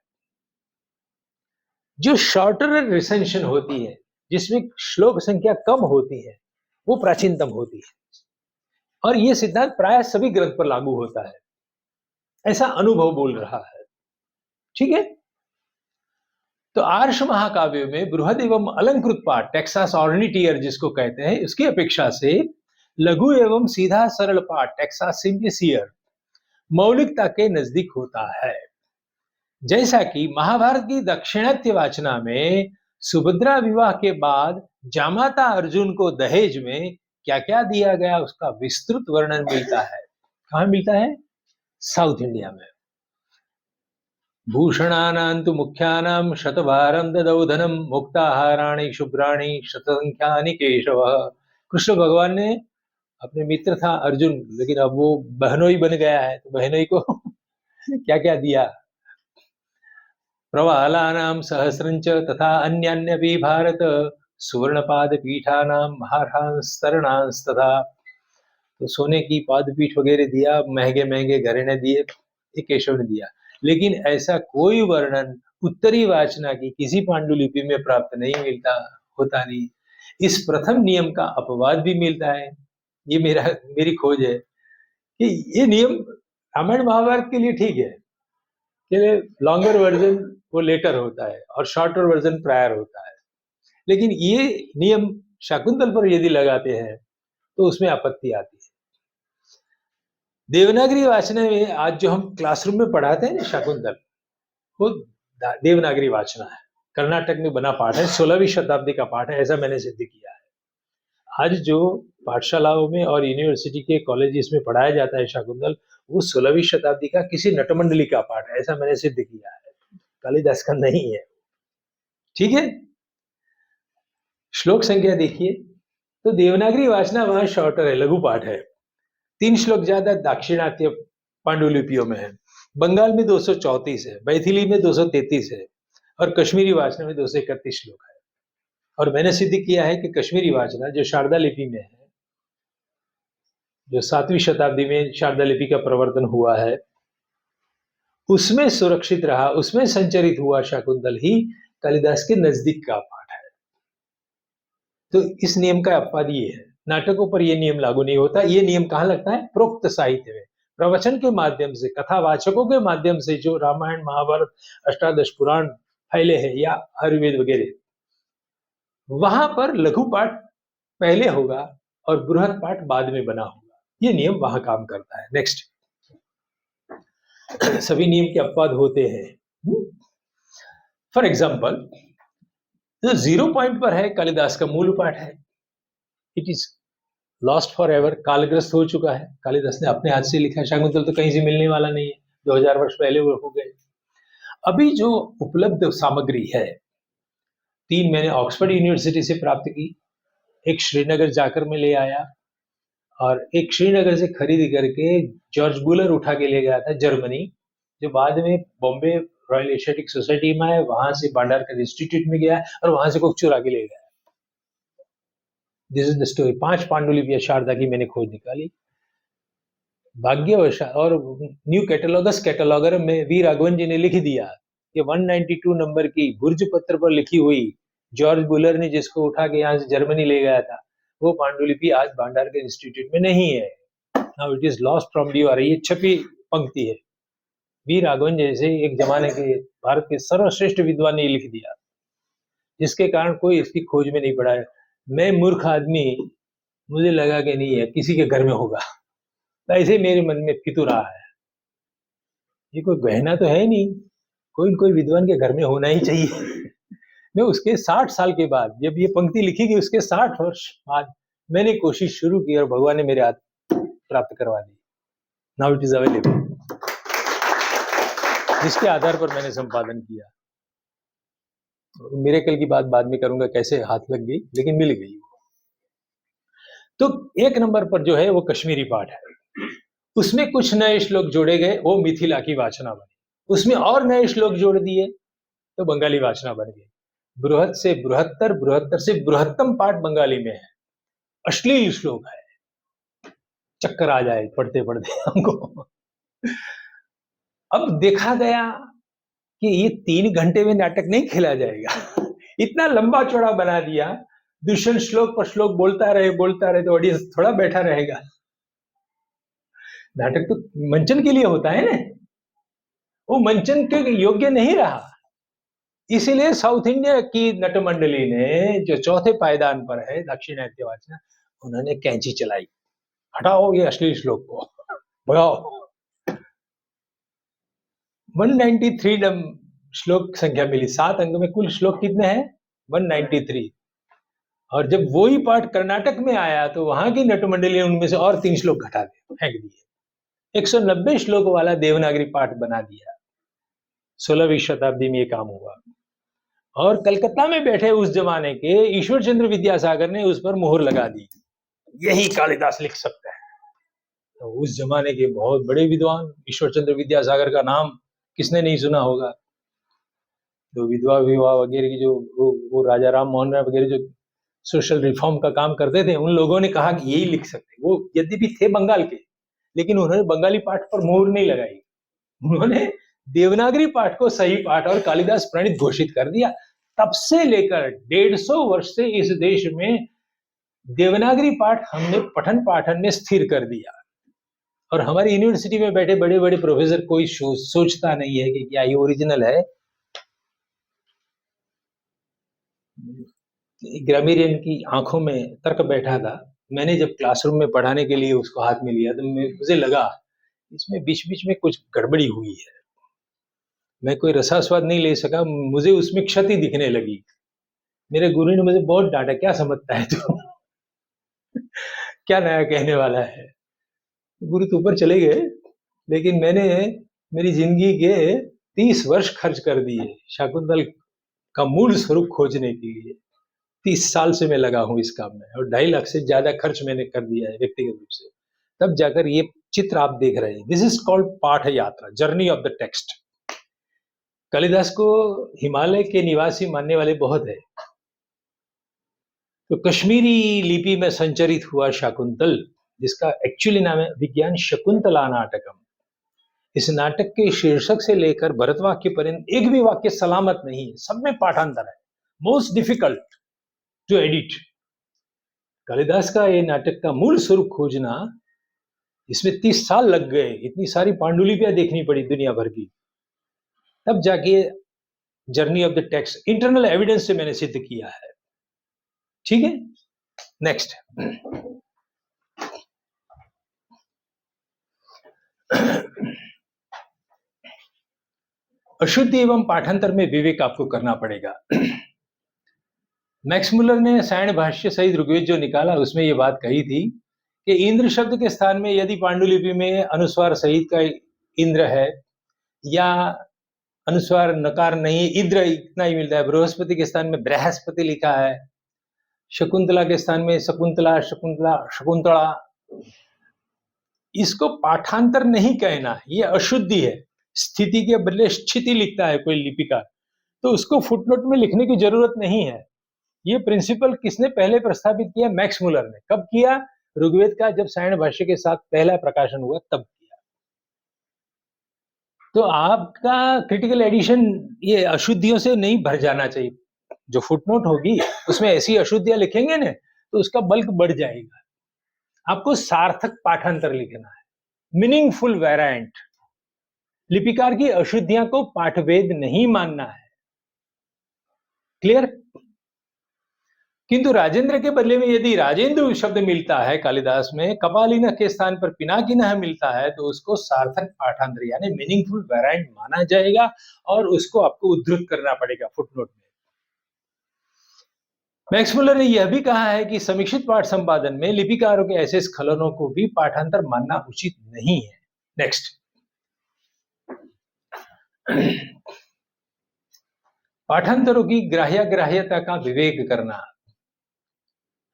जो शॉर्टर रिसेंशन होती है, जिसमें श्लोक संख्या कम होती है, वो प्राचीनतम होती है। और यह सिद्धांत प्राय सभी ग्रंथ पर लागू होता है, ऐसा अनुभव बोल रहा है। ठीक है? तो आर्ष महाकाव्य में बृहद एवं अलंकृत पाठ, टेक्सास ऑर्निटियर जिसको कहते हैं, उसकी अपेक्षा से लघु एवं सीधा सरल पाठ, टेक्सास सिंप्लिसियर, मौलिकता के नजदीक होता है। जैसा कि महाभारत की दाक्षिणात्य वाचना में सुभद्रा विवाह के बाद जामाता अर्जुन को दहेज में क्या क्या दिया गया, उसका विस्तृत वर्णन मिलता है। कहां मिलता है? साउथ इंडिया में। भूषणानां मुख्यानां शतभारं ददौ धनं मुक्ताहाराणि शुभ्राणि शतसंख्यानि केशव। कृष्ण भगवान ने, अपने मित्र था अर्जुन, लेकिन अब वो बहनोई बन गया है, तो बहनोई को क्या क्या दिया? प्रवालानां सहस्रंच तथा अन्यान्यपि भारत सुवर्णपाद पीठानां महारांस्तरणांस्तथा। तो सोने की पादपीठ वगैरह दिया, महंगे महंगे घरेने दिए, ये केशव ने दिया। लेकिन ऐसा कोई वर्णन उत्तरी वाचना की किसी पांडुलिपि में प्राप्त नहीं मिलता, होता नहीं। इस प्रथम नियम का अपवाद भी मिलता है। ये मेरी खोज है कि ये नियम रामायण महाभारत के लिए ठीक है कि लॉन्गर वर्जन वो लेटर होता है और शॉर्टर वर्जन प्रायर होता है, लेकिन ये नियम शाकुंतल पर यदि लगाते हैं तो उसमें आपत्ति आती है। देवनागरी वाचना में आज जो हम क्लासरूम में पढ़ाते हैं ना शाकुंतल, वो देवनागरी वाचना है, कर्नाटक में बना पाठ है, 16वीं शताब्दी का पाठ है, ऐसा मैंने सिद्ध किया है। आज जो पाठशालाओं में और यूनिवर्सिटी के कॉलेजेस में पढ़ाया जाता है शाकुंतल, वो 16वीं शताब्दी का किसी नटमंडली का पाठ है, ऐसा मैंने सिद्ध किया है, कालिदास का नहीं है। ठीक है? श्लोक संख्या देखिए, तो देवनागरी वाचना वहां शॉर्टर है, लघु पाठ है, 3 श्लोक ज्यादा दाक्षिणात्य पांडुलिपियों में है। बंगाल में 234 है, मैथिली में 233 है और कश्मीरी वाचना में 231 श्लोक है। और मैंने सिद्ध किया है कि कश्मीरी वाचना जो शारदा लिपि में है, जो 7वीं शताब्दी में शारदा लिपि का प्रवर्तन हुआ है, उसमें सुरक्षित रहा, उसमें संचरित हुआ शाकुंतल ही कालिदास के नजदीक का पाठ है। तो इस नियम का अपवाद ये है, नाटकों पर यह नियम लागू नहीं होता। ये नियम कहाँ लगता है? प्रोक्त साहित्य में, प्रवचन के माध्यम से, कथावाचकों के माध्यम से जो रामायण महाभारत अष्टादश पुराण फैले हैं या आयुर्वेद वगैरह, वहां पर लघु पाठ पहले होगा और बृहद पाठ बाद में बना होगा। ये नियम वहां काम करता है। नेक्स्ट, सभी नियम के अपवाद होते हैं। फॉर एग्जाम्पल, जो 0 पॉइंट पर है कालिदास का मूल पाठ है, it is lost forever, कालग्रस्त हो चुका है। कालिदास ने अपने हाथ से लिखा, शाकुंतल तो कहीं से मिलने वाला नहीं है, 2000 वर्ष पहले वो हो गए। अभी जो उपलब्ध सामग्री है, 3 मैंने ऑक्सफोर्ड यूनिवर्सिटी से प्राप्त की, एक श्रीनगर जाकर मैं ले आया, और एक श्रीनगर से खरीद करके जॉर्ज बुलर उठा के ले गया था जर्मनी, जो बाद में बॉम्बे रॉयल एशियाटिक सोसाइटी में है, वहां से भांडारकर इंस्टीट्यूट में गया और वहां से कुछ चुरा के ले गया। This is the story. 5 पांडुलिपियां शारदा की मैंने खोज निकाली भाग्यवश, और न्यू कैटलॉगस कैटलॉगर में वी राघवन जी ने लिख दिया कि 192 नंबर की भुर्ज पत्र पर लिखी हुई, जॉर्ज बुलर ने जिसको उठा के यहाँ से जर्मनी ले गया था, वो पांडुलिपि आज भांडारकर इंस्टीट्यूट में नहीं है। Now it is lost from view. और ये छपी पंक्ति है, वी राघवन जैसे एक जमाने के भारत के सर्वश्रेष्ठ विद्वान ने लिख दिया, जिसके कारण कोई इसकी खोज में नहीं पड़ा है। मैं मूर्ख आदमी, मुझे लगा कि नहीं है, किसी के घर में होगा, ऐसे मेरे मन में फितूर रहा है। ये कोई गहना तो है नहीं, कोई विद्वान के घर में होना ही चाहिए। मैं उसके 60 साल के बाद, जब ये पंक्ति लिखी गई, उसके 60 वर्ष बाद मैंने कोशिश शुरू की और भगवान ने मेरे हाथ प्राप्त करवा दी। नाउ इट इज अवेलेबल, जिसके आधार पर मैंने संपादन किया। मिरेकल की बात बाद में करूंगा, कैसे हाथ लग गई, लेकिन मिल गई। तो 1 नंबर पर जो है वो कश्मीरी पाठ है, उसमें कुछ नए श्लोक जोड़े गए, वो मिथिला की वाचना बनी। उसमें और नए श्लोक जोड़ दिए तो बंगाली वाचना बन गई। बृहद से बृहत्तर, बृहत्तर से बृहत्तम पाठ बंगाली में है। अश्लील श्लोक है, चक्कर आ जाए पढ़ते पढ़ते हमको। अब देखा गया कि ये 3 घंटे में नाटक नहीं खेला जाएगा। इतना लंबा चौड़ा बना दिया, दूषण श्लोक पर श्लोक बोलता रहे तो ऑडियंस थोड़ा बैठा रहेगा। नाटक तो मंचन के लिए होता है ना, वो मंचन के योग्य नहीं रहा। इसीलिए साउथ इंडिया की नटमंडली ने, जो चौथे पायदान पर है दाक्षिणात्य वाचना, उन्होंने कैंची चलाई, हटाओ ये अश्लील श्लोक को, भगाओ। 193 श्लोक संख्या मिली, 7 अंक में कुल श्लोक कितने हैं? 193। और जब वही पाठ कर्नाटक में आया तो वहां की नटमंडली ने उनमें से और 3 श्लोक घटा दिए, फेंक दिए। 190 श्लोक वाला देवनागरी पाठ बना दिया। 16वीं शताब्दी में ये काम हुआ, और कलकत्ता में बैठे उस जमाने के ईश्वर चंद्र विद्यासागर ने उस पर मोहर लगा दी, यही कालिदास लिख सकता है। तो उस जमाने के बहुत बड़े विद्वान, ईश्वर चंद्र विद्यासागर का नाम किसने नहीं सुना होगा। तो विधवा विवाह वगैरह की जो वो राजा राम मोहन राय वगैरह जो सोशल रिफॉर्म का काम करते थे, उन लोगों ने कहा कि यही लिख सकते। वो यद्यपि थे बंगाल के, लेकिन उन्होंने बंगाली पाठ पर मोहर नहीं लगाई, उन्होंने देवनागरी पाठ को सही पाठ और कालिदास प्रणीत घोषित कर दिया। तब से लेकर 150 वर्ष से इस देश में देवनागरी पाठ हमने पठन पाठन में स्थिर कर दिया, और हमारी यूनिवर्सिटी में बैठे बड़े बड़े प्रोफेसर कोई सोचता नहीं है कि क्या ये ओरिजिनल है। ग्रामीरियन की आंखों में तर्क बैठा था। मैंने जब क्लासरूम में पढ़ाने के लिए उसको हाथ में लिया तो मुझे लगा इसमें बीच बीच में कुछ गड़बड़ी हुई है। मैं कोई रसास्वाद नहीं ले सका, मुझे उसमें क्षति दिखने लगी। मेरे गुरु ने मुझे बहुत डांटा, क्या समझता है तू? क्या नया कहने वाला है? गुरु तो ऊपर चले गए, लेकिन मैंने मेरी जिंदगी के 30 वर्ष खर्च कर दिए शाकुंतल का मूल स्वरूप खोजने के लिए। 30 साल से मैं लगा हूं इस काम में, और 2.5 लाख से ज्यादा खर्च मैंने कर दिया है व्यक्तिगत रूप से। तब जाकर ये चित्र आप देख रहे हैं। दिस इज कॉल्ड पाठ यात्रा, journey of the text. Kalidas को हिमालय के निवासी मानने वाले बहुत है। तो कश्मीरी लिपि में संचरित हुआ शाकुंतल, जिसका एक्चुअली नाम है विज्ञान शकुंतला नाटकम, इस नाटक के शीर्षक से लेकर भरतवाक्य पर्यंत एक भी वाक्य सलामत नहीं है, सब में पाठांतर है, most difficult to edit. Kalidasa का ये नाटक का मूल स्वरूप खोजना, इसमें 30 साल लग गए, इतनी सारी पांडुलिपियां देखनी पड़ी दुनिया भर की, तब जाके journey of the text internal evidence से मैंने सिद्ध किया है। ठीक है, नेक्स्ट। अशुद्धि एवं पाठांतर में विवेक आपको करना पड़ेगा। मैक्स मुलर ने सायण भाष्य सहित ऋग्वेद जो निकाला उसमें ये बात कही थी कि इंद्र शब्द के स्थान में यदि पांडुलिपि में अनुस्वार सहित का इंद्र है या अनुस्वार नकार नहीं, इंद्र इतना ही मिलता है, बृहस्पति के स्थान में बृहस्पति लिखा है, शकुंतला के स्थान में शकुंतला शकुंतला शकुंतला, इसको पाठांतर नहीं कहना, ये अशुद्धि है। स्थिति के बदले स्थिति लिखता है कोई लिपिकार, तो उसको फुटनोट में लिखने की जरूरत नहीं है। ये प्रिंसिपल किसने पहले प्रस्तावित किया? मैक्स मुलर ने। कब किया? ऋग्वेद का जब सायण भाष्य के साथ पहला प्रकाशन हुआ तब किया। तो आपका क्रिटिकल एडिशन ये अशुद्धियों से नहीं भर जाना चाहिए। जो फुटनोट होगी उसमें ऐसी अशुद्धियां लिखेंगे ना तो उसका बल्क बढ़ जाएगा। आपको सार्थक पाठांतर लिखना है, मीनिंगफुल वेरिएंट। लिपिकार की अशुद्धियां को पाठभेद नहीं मानना है। क्लियर? किंतु राजेंद्र के बदले में यदि राजेंद्र शब्द मिलता है कालिदास में, कपालिनः के स्थान पर पिनाकिनः मिलता है, तो उसको सार्थक पाठांतर यानी मीनिंगफुल वेरिएंट माना जाएगा और उसको आपको उद्धृत करना पड़ेगा फुटनोट में। मैक्स मुलर ने यह भी कहा है कि समीक्षित पाठ संपादन में लिपिकारों के ऐसे स्खलनों को भी पाठांतर मानना उचित नहीं है। नेक्स्ट। पाठांतरों की ग्राह्यता का विवेक करना।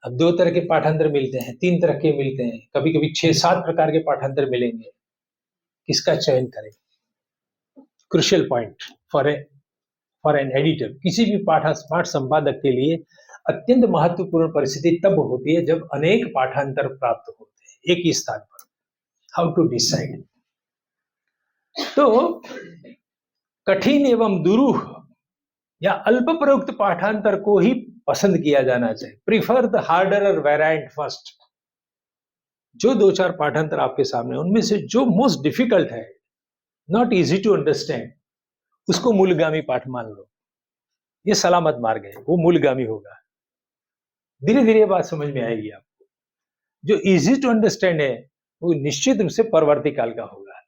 अब 2 तरह के पाठांतर मिलते हैं, 3 तरह के मिलते हैं, कभी कभी 6-7 प्रकार के पाठांतर मिलेंगे। किसका चयन करें? Crucial point for an editor. किसी भी पाठ संपादक के लिए अत्यंत महत्वपूर्ण परिस्थिति तब होती है जब अनेक पाठांतर प्राप्त होते हैं एक ही स्थान पर। How to decide? तो कठिन एवं दुरूह या अल्प प्रयुक्त पाठांतर को ही पसंद किया जाना चाहिए। Prefer the harder variant first. जो 2-4 पाठांतर आपके सामने, उनमें से जो मोस्ट डिफिकल्ट है, नॉट इजी टू अंडरस्टैंड, उसको मूलगामी पाठ मान लो। ये सलामत मार्ग है, वो मूलगामी होगा। धीरे धीरे बात समझ में आएगी आपको। जो इजी टू अंडरस्टैंड है वो निश्चित रूप से परवर्ती काल का होगा,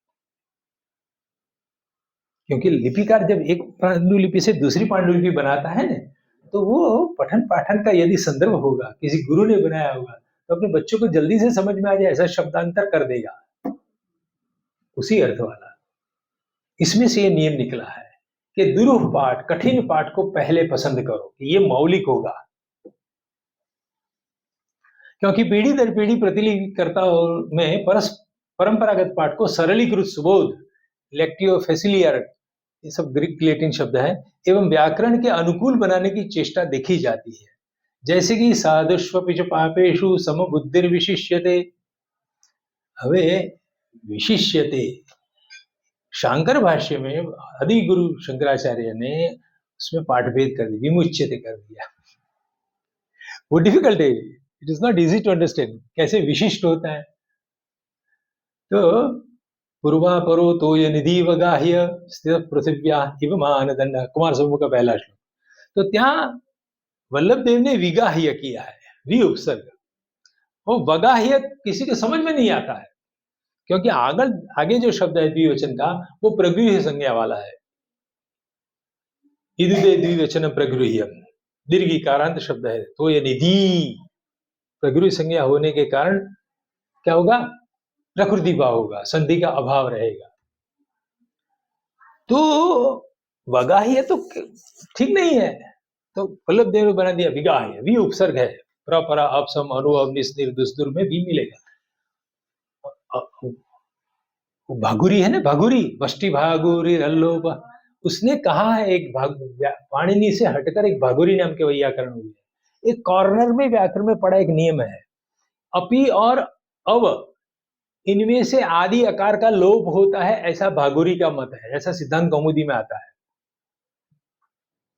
क्योंकि लिपिकार जब एक पांडुलिपि से दूसरी पांडुलिपि बनाता है ना, तो वो पठन पाठन का यदि संदर्भ होगा, किसी गुरु ने बनाया होगा, तो अपने बच्चों को जल्दी से समझ में आ जाए ऐसा शब्दांतर कर देगा, उसी अर्थ वाला। इसमें से ये नियम निकला है कि दुरूह पाठ, कठिन पाठ को पहले पसंद करो, ये मौलिक होगा। क्योंकि पीढ़ी दर पीढ़ी प्रतिलिपिकर्ताओं में परंपरागत पाठ को सरलीकृत, सुबोध, लेक्टियो फैसिलियर, ये सब ग्रीक लैटिन शब्द है, एवं व्याकरण के अनुकूल बनाने की चेष्टा देखी जाती है। जैसे कि साधुष्वपि च पापेषु समबुद्धिर्विशिष्यते। हवे विशिष्यते शांकर भाष्य में आदि गुरु शंकराचार्य ने उसमें पाठभेद कर दिया, विमुच्यते कर दिया। वो डिफिकल्ट है, it is not easy to understand कैसे विशिष्ट होता है। तो पूर्वा परो तो ये निधि वगाह्य स्थित पृथिव्या इव मानदंड, कुमार समूह का पहला श्लोक। तो ત્યાં वल्लभ देव ने विगाह्य किया है, वि उपसर्ग। वो वगाह्य किसी को समझ में नहीं आता है, क्योंकि आगे जो शब्द है द्विवचन का वो प्रगृह्य संज्ञा वाला है। इदुदे द्विवचन प्रगृह्यम, दीर्घिकारांत शब्द है। तो ये निधि प्रगृह्य संज्ञा होने के कारण क्या होगा? प्रकृति भाव होगा, संधि का अभाव रहेगा। तो वगाह्य तो ठीक नहीं है, तो वल्लभ देव ने बना दिया विगाह्य, वी उपसर्ग है। प्रपरा अपसम अनु अवनिस निर्दुसदुर में भी मिलेगा। भागुरी है ना, भागुरी, वष्टि भागुरी अल्लोभ, उसने कहा है एक पाणिनि से हटकर एक भागुरी नाम के व्याकरण हुई है। एक कॉर्नर में व्याकरण में पड़ा एक नियम है, अपि और अव इनमें से आदि अकार का लोप होता है, ऐसा भागुरी का मत है, ऐसा सिद्धांत कौमुदी में आता है।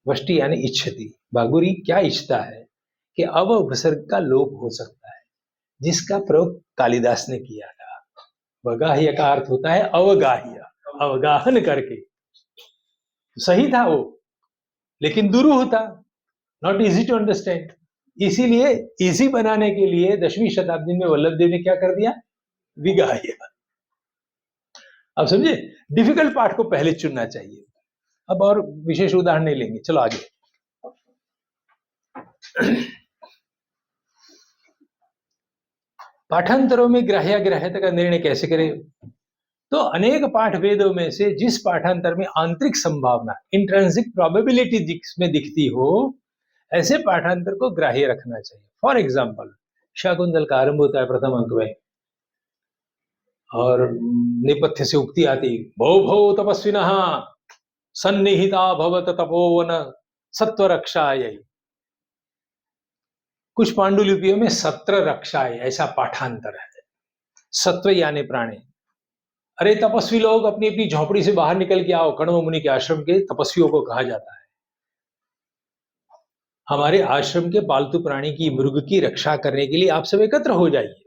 वष्टि यानी इच्छति, भागुरी क्या इच्छता है कि अव उपसर्ग का लोप हो सकता है, जिसका प्रयोग कालिदास ने किया था। वगाह्य का अर्थ होता है अवगाह्य, अवगाहन करके। सही था वो, लेकिन दुरूह था, नॉट इजी टू अंडरस्टैंड। इसीलिए इजी बनाने के लिए 10वीं शताब्दी में वल्लभ देव ने क्या कर दिया, विगाह्य। अब समझे, डिफिकल्ट पार्ट को पहले चुनना चाहिए। अब और विशेष उदाहरण नहीं लेंगे, चलो आगे। पाठांतरों में ग्राह्य अग्राह्यता का निर्णय कैसे करें? तो अनेक पाठ वेदों में से जिस पाठांतर में आंतरिक संभावना, इंट्रिंसिक प्रोबेबिलिटी में दिखती हो, ऐसे पाठांतर को ग्राह्य रखना चाहिए। फॉर एग्जाम्पल, शाकुंतल का आरंभ होता है प्रथम अंक में, और नेपथ्य से उक्ति आती, भो भो तपस्विनः सन्निहिता भवत तपोवन सत्वरक्षायै। कुछ पांडुलिपियों में सत्र रक्षायै ऐसा पाठांतर है। सत्व यानी प्राणी। अरे तपस्वी लोग अपनी अपनी झोपड़ी से बाहर निकल के आओ, कण्व मुनि के आश्रम के तपस्वियों को कहा जाता है। हमारे आश्रम के पालतू प्राणी की, मृग की रक्षा करने के लिए आप सब एकत्र हो जाइए।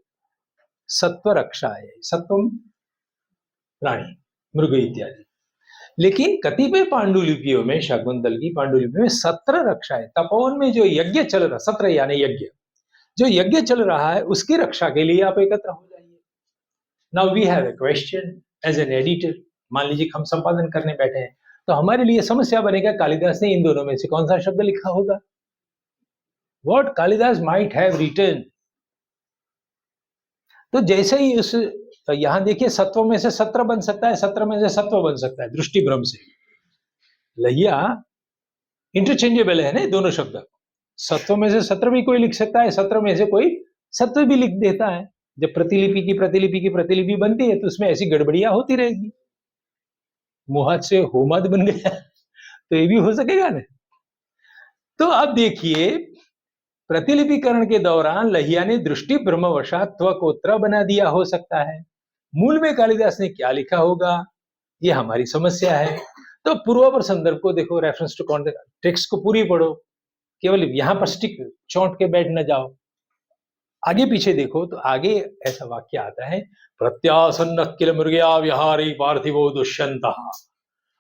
सत्व रक्षा है, सत्वम प्राणी, मृग इत्यादि। लेकिन कतिपय पांडुलिपियों में, शाकुंतल की पांडुलिपि में सत्र रक्षा है। तपोवन में जो यज्ञ चल रहा, सत्र यानी यज्ञ, जो यज्ञ चल रहा है उसकी रक्षा के लिए आप एकत्र हो जाइए। Now we have a question as an editor. मान लीजिए हम संपादन करने बैठे हैं, तो हमारे लिए समस्या बनेगा, कालिदास ने इन दोनों में से कौन सा शब्द लिखा होगा? What Kalidasa might have written. तो जैसे ही उस, यहां देखिए, सत्व में से सत्र बन सकता है, सत्र में से सत्व बन सकता है, दृष्टि भ्रम से। लैया इंटरचेंजेबल है ना दोनों शब्द। सत्व में से सत्र भी कोई लिख सकता है, सत्र में से कोई सत्व भी लिख देता है। जब प्रतिलिपि की प्रतिलिपि की प्रतिलिपि बनती है तो उसमें ऐसी गड़बड़ियां होती रहेगी। मुहद से होमद बन गया तो ये भी हो सकेगा ना। तो अब देखिए, प्रतिलिपिकरण के दौरान लहिया ने दृष्टि भ्रमवशात त्व को त्र बना दिया हो सकता है। मूल में कालिदास ने क्या लिखा होगा, ये हमारी समस्या है। तो पूर्वापर संदर्भ को देखो, रेफरेंस टू कॉन्टेक्स्ट, टेक्स्ट को पूरी पढ़ो, केवल यहां पर स्टिक चौंट के बैठ न जाओ। आगे पीछे देखो तो आगे ऐसा वाक्य आता है, प्रत्यासन्न किल मृगया विहारी पार्थिवो दुष्यंत।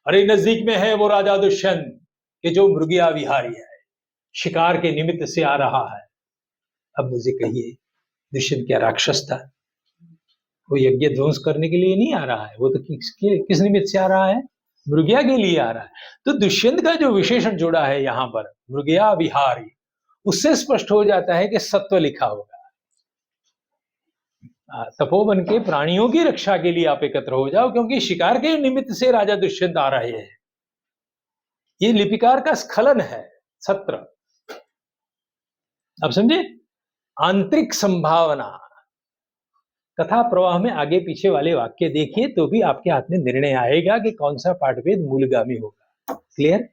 अरे नजदीक में है वो राजा दुष्यंत कि जो मृगया विहारी है, शिकार के निमित्त से आ रहा है। अब मुझे कहिए, दुष्यंत क्या राक्षस था? वो यज्ञ ध्वंस करने के लिए नहीं आ रहा है, वो तो किस निमित्त से आ रहा है? मृगया के लिए आ रहा है। तो दुष्यंत का जो विशेषण जोड़ा है यहां पर, मृगया विहारी, उससे स्पष्ट हो जाता है कि सत्व लिखा होगा। तपोवन के प्राणियों की रक्षा के लिए आप एकत्र हो जाओ, क्योंकि शिकार के निमित्त से राजा दुष्यंत आ रहे हैं। ये लिपिकार का स्खलन है, सत्र। अब समझे, आंतरिक संभावना। कथा प्रवाह में आगे पीछे वाले वाक्य देखिए तो भी आपके हाथ में निर्णय आएगा कि कौन सा पाठभेद मूलगामी होगा। क्लियर?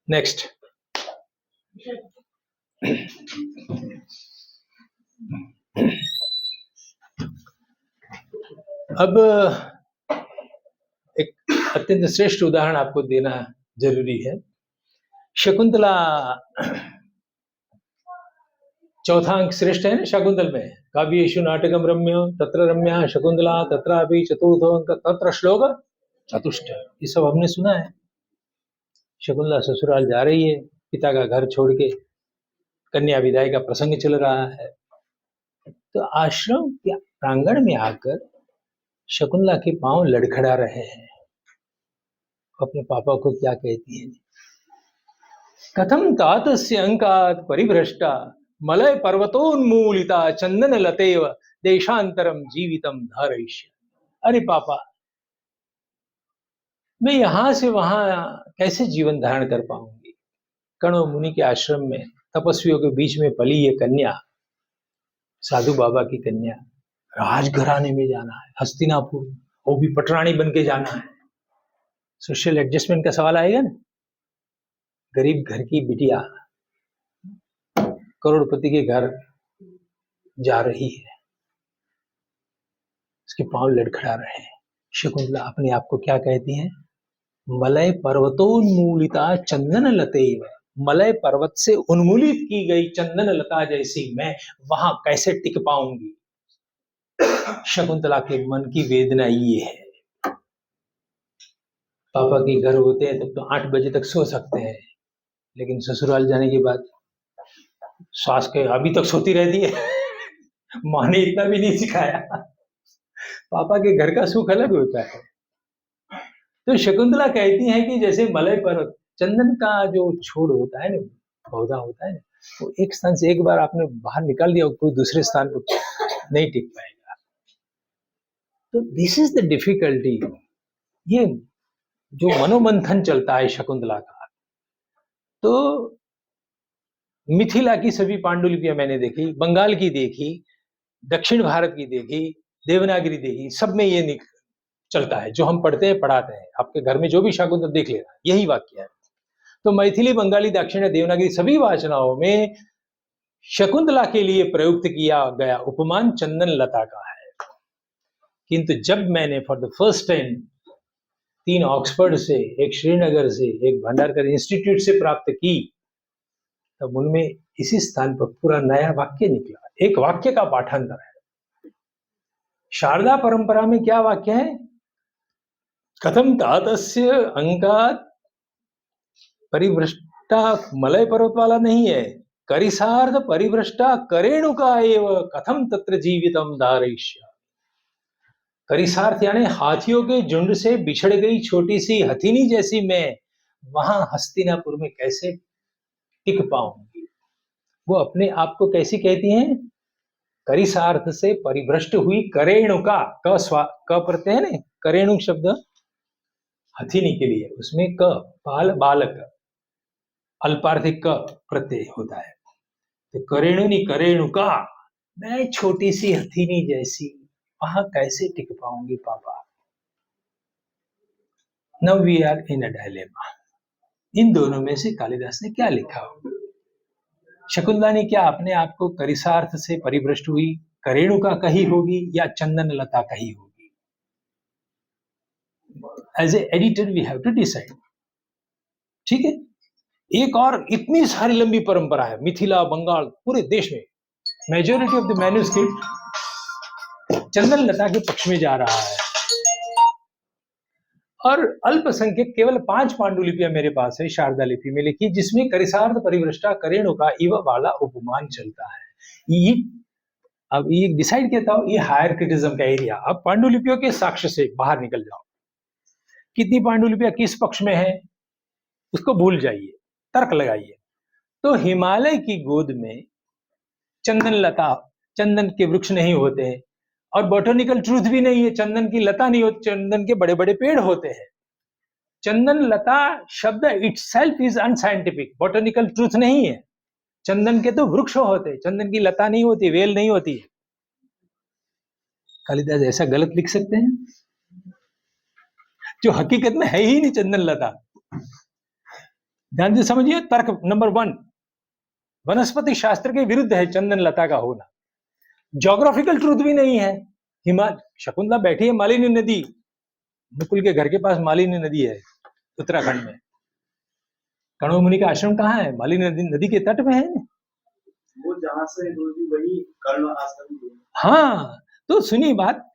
नेक्स्ट। अब एक अत्यंत श्रेष्ठ उदाहरण आपको देना जरूरी है। शकुंतला, चौथा अंक श्रेष्ठ है ना शकुंतल में, काव्येषु नाटकम रम्य तत्र रम्या शकुंतला तत्रापि चतुर्थो अंक तत्र श्लोक चतुष्ट। ये सब हमने सुना है। शकुंतला ससुराल जा रही है, पिता का घर छोड़ के, कन्या विदाई का प्रसंग चल रहा है। तो आश्रम के प्रांगण में आकर शकुंतला के पांव लड़खड़ा रहे हैं। अपने पापा को क्या कहती है, कथम तातस्य अंकात परिभ्रष्टा मलय पर्वतोन्मूलिता चंदन लतेव देशांतरम जीवितम धारयिष्य। अरे पापा, मैं यहां से वहां कैसे जीवन धारण कर पाऊंगी? कण्व मुनि के आश्रम में तपस्वियों के बीच में पली ये कन्या, साधु बाबा की कन्या, राजघराने में जाना है, हस्तिनापुर, वो भी पटरानी बन के जाना है। सोशल एडजस्टमेंट का सवाल आएगा ना। गरीब घर की बिटिया करोड़पति के घर जा रही है, उसके पांव लड़खड़ा रहे हैं। शकुंतला अपने आप को क्या कहती है? मलय पर्वतोन्मूलिता चंदन लतेव, मलय पर्वत से उन्मूलित की गई चंदन लता जैसी मैं वहां कैसे टिक पाऊंगी। शकुंतला के मन की वेदना ये है। पापा के घर होते हैं तब तो 8 बजे तक सो सकते हैं, लेकिन ससुराल जाने के बाद सास के अभी तक सोती रहती है। माँ ने इतना भी नहीं सिखाया। पापा के घर का सुख अलग होता है। तो शकुंतला कहती है कि जैसे मलय पर्वत, चंदन का जो छोड़ होता है ना, पौधा होता है ना, वो एक स्थान से एक बार आपने बाहर निकाल दिया, कोई दूसरे स्थान पर नहीं टिक पाएगा। तो दिस इज द डिफिकल्टी। ये जो मनोमंथन चलता है शकुंतला का, तो मिथिला की सभी पांडुलिपियां मैंने देखी, बंगाल की देखी, दक्षिण भारत की देखी, देवनागरी देखी, सब में ये चलता है। जो हम पढ़ते हैं पढ़ाते हैं, आपके घर में जो भी शाकुंतल देख लेना, यही वाक्य है। तो मैथिली, बंगाली, दक्षिण, देवनागरी सभी वाचनाओं में शकुंतला के लिए प्रयुक्त किया गया उपमान चंदन लता का है। किंतु जब मैंने for the first time 3 Oxford से, एक श्रीनगर से, एक भंडारकर इंस्टीट्यूट से प्राप्त की, तब उनमें इसी स्थान पर पूरा नया वाक्य निकला। एक वाक्य का पाठांतर है। शारदा परंपरा में क्या वाक्य है? कथम तातस्य अंकात परिभ्रष्टा, मलय पर्वत वाला नहीं है, करिसार्ध परिभ्रष्टा करेणुका एव कथम तत्र जीवितम धारयिष्य। करिसार्थ यानी हाथियों के झुंड से बिछड़ गई छोटी सी हथिनी जैसी मैं वहां हस्तिनापुर में कैसे टिक पाऊंगी। वो अपने आप को कैसी कहती हैं? करिसार्थ से परिभ्रष्ट हुई करेणुका, क प्रत्यय है ना, करेणु शब्द हथिनी के लिए, उसमें क बाल, बालक, अल्पार्थिक क प्रत्यय होता है। तो करेणुनी करेणुका, मैं छोटी सी हथिनी जैसी वहां कैसे टिक पाऊंगी पापा। Now we are in a dilemma. इन दोनों में से कालिदास ने क्या लिखा होगा? शकुंतला ने क्या अपने आप को करिसार्थ से परिभ्रष्ट हुई करेणुका कही होगी या चंदन लता कही होगी? As a editor we have to decide. ठीक है। एक और इतनी सारी लंबी परंपरा है, मिथिला, बंगाल, पूरे देश में मेजॉरिटी ऑफ द मैन्युस्क्रिप्ट चंदन लता के पक्ष में जा रहा है। और अल्पसंख्यक केवल 5 पांडुलिपियां मेरे पास है शारदा लिपि में लिखी, जिसमें करिसार्ध परिभ्रष्टा करेणुका इव वाला उपमान चलता है। ये अब ये डिसाइड करता हूं, ये हायर क्रिटिज्म का एरिया। अब पांडुलिपियों के साक्ष्य से बाहर निकल जाओ। कितनी पांडुलिपियां किस पक्ष में है उसको भूल जाइए, तर्क लगाइए। तो हिमालय की गोद में चंदन लता, चंदन के वृक्ष नहीं होते हैं, और बॉटनिकल ट्रूथ भी नहीं है, चंदन की लता नहीं होती, चंदन के बड़े बड़े पेड़ होते हैं। चंदन लता शब्द itself is unscientific, botanical truth नहीं है। चंदन के तो वृक्ष होते हैं, चंदन की लता नहीं होती, वेल नहीं होती है। कालिदास ऐसा गलत लिख सकते हैं जो हकीकत में है ही नहीं चंदन लता। ध्यान से समझिए, तर्क नंबर 1 वनस्पति शास्त्र के विरुद्ध है चंदन लता का होना। ज्योग्राफिकल ट्रूथ भी नहीं है। शकुंतला बैठी है मालिनी नदी, मुकुल के घर के पास मालिनी नदी है उत्तराखंड में। कण्व मुनि का आश्रम कहाँ है? मालिनी नदी के तट में है। वो जहां से वही कर्ण आश्रम। हाँ, तो सुनिए बात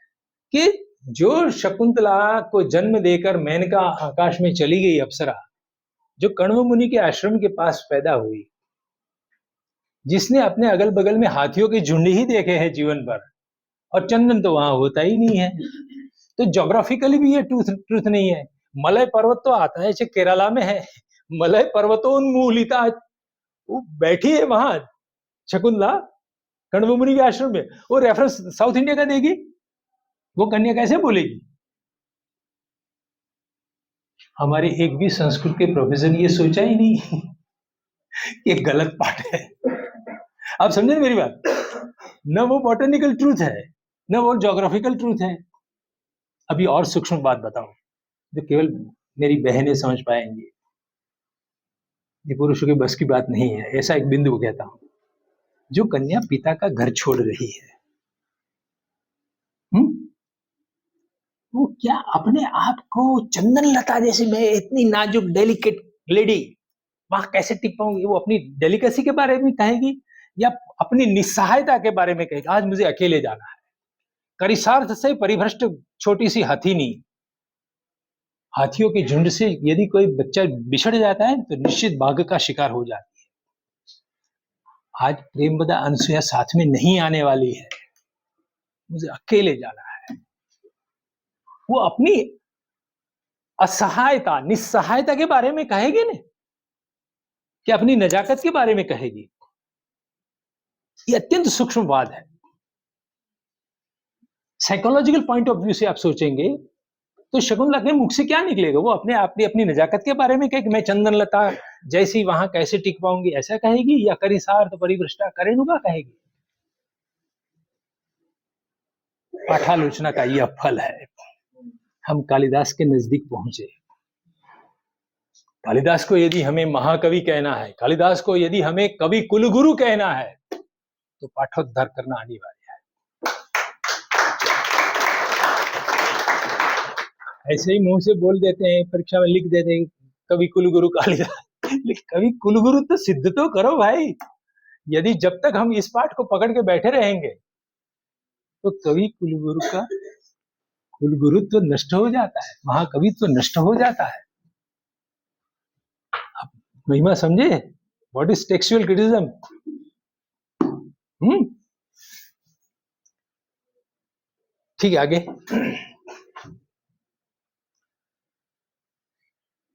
कि जो शकुंतला को जन्म देकर मेनका आकाश में चली गई अप्सरा, जो कण्व मुनि के आश्रम के पास पैदा हुई, जिसने अपने अगल बगल में हाथियों के झुंड ही देखे हैं जीवन भर, और चंदन तो वहां होता ही नहीं है, तो ज्योग्राफिकली भी ये ट्रूथ नहीं है। मलय पर्वत तो आता है, केरला में है, मलय पर्वतोन्मूलिता, वो बैठी है वहां शकुंतला कण्व मुनि के आश्रम में, वो रेफरेंस साउथ इंडिया का देगी, वो कन्या कैसे बोलेगी? हमारे एक भी संस्कृत के प्रोफेसर ये सोचा ही नहीं कि गलत पाठ है। आप समझे मेरी बात? न वो बॉटनिकल ट्रूथ है, न वो ज्योग्राफिकल ट्रूथ है। अभी और सूक्ष्म बात बताऊं जो केवल मेरी बहनें समझ पाएंगी, ये पुरुषों के बस की बात नहीं है। ऐसा एक बिंदु कहता हूं, जो कन्या पिता का घर छोड़ रही है, वो क्या अपने आप को चंदन लता जैसी, मैं इतनी नाजुक डेलिकेट लेडी वहां कैसे टिक पाऊंगी? वो अपनी डेलिकेसी के बारे में कहेगी या अपनी निस्सहायता के बारे में कहेगी? आज मुझे अकेले जाना है। करिसार्थ से परिभ्रष्ट छोटी सी हथीनी, हाथियों के झुंड से यदि कोई बच्चा बिछड़ जाता है तो निश्चित बाघ का शिकार हो जाती है। आज प्रेमवदा अनसुया साथ में नहीं आने वाली है, मुझे अकेले जाना है। वो अपनी असहायता, निस्सहायता के बारे में कहेगी ना, कि अपनी नजाकत के बारे में कहेगी? ये अत्यंत सूक्ष्म बात है। साइकोलॉजिकल पॉइंट ऑफ व्यू से आप सोचेंगे तो शकुंतला के मुख से क्या निकलेगा? वो अपने अपनी नजाकत के बारे में कहे कि मैं चंदन लता जैसी वहां कैसे टिक पाऊंगी, ऐसा कहेगी? या करिसार्थ परिभ्रष्टा करेणुका कहेगी? पाठालोचना का यह फल है। हम कालिदास के नजदीक पहुंचे। कालिदास को यदि हमें महाकवि कहना है, कालिदास को यदि हमें कवि कुलगुरु कहना है, तो पाठोद्धार करना अनिवार्य है। ऐसे ही मुंह से बोल देते हैं, परीक्षा में लिख देते हैं कवि कुलगुरु कालिदास। कवि कुलगुरु तो सिद्ध तो करो भाई। यदि जब तक हम इस पाठ को पकड़ के बैठे रहेंगे तो कवि कुलगुरु का कुलगुरुत्व नष्ट हो जाता है, महाकवित्व नष्ट हो जाता है। आप महिमा समझे? What is textual criticism? ठीक है, आगे।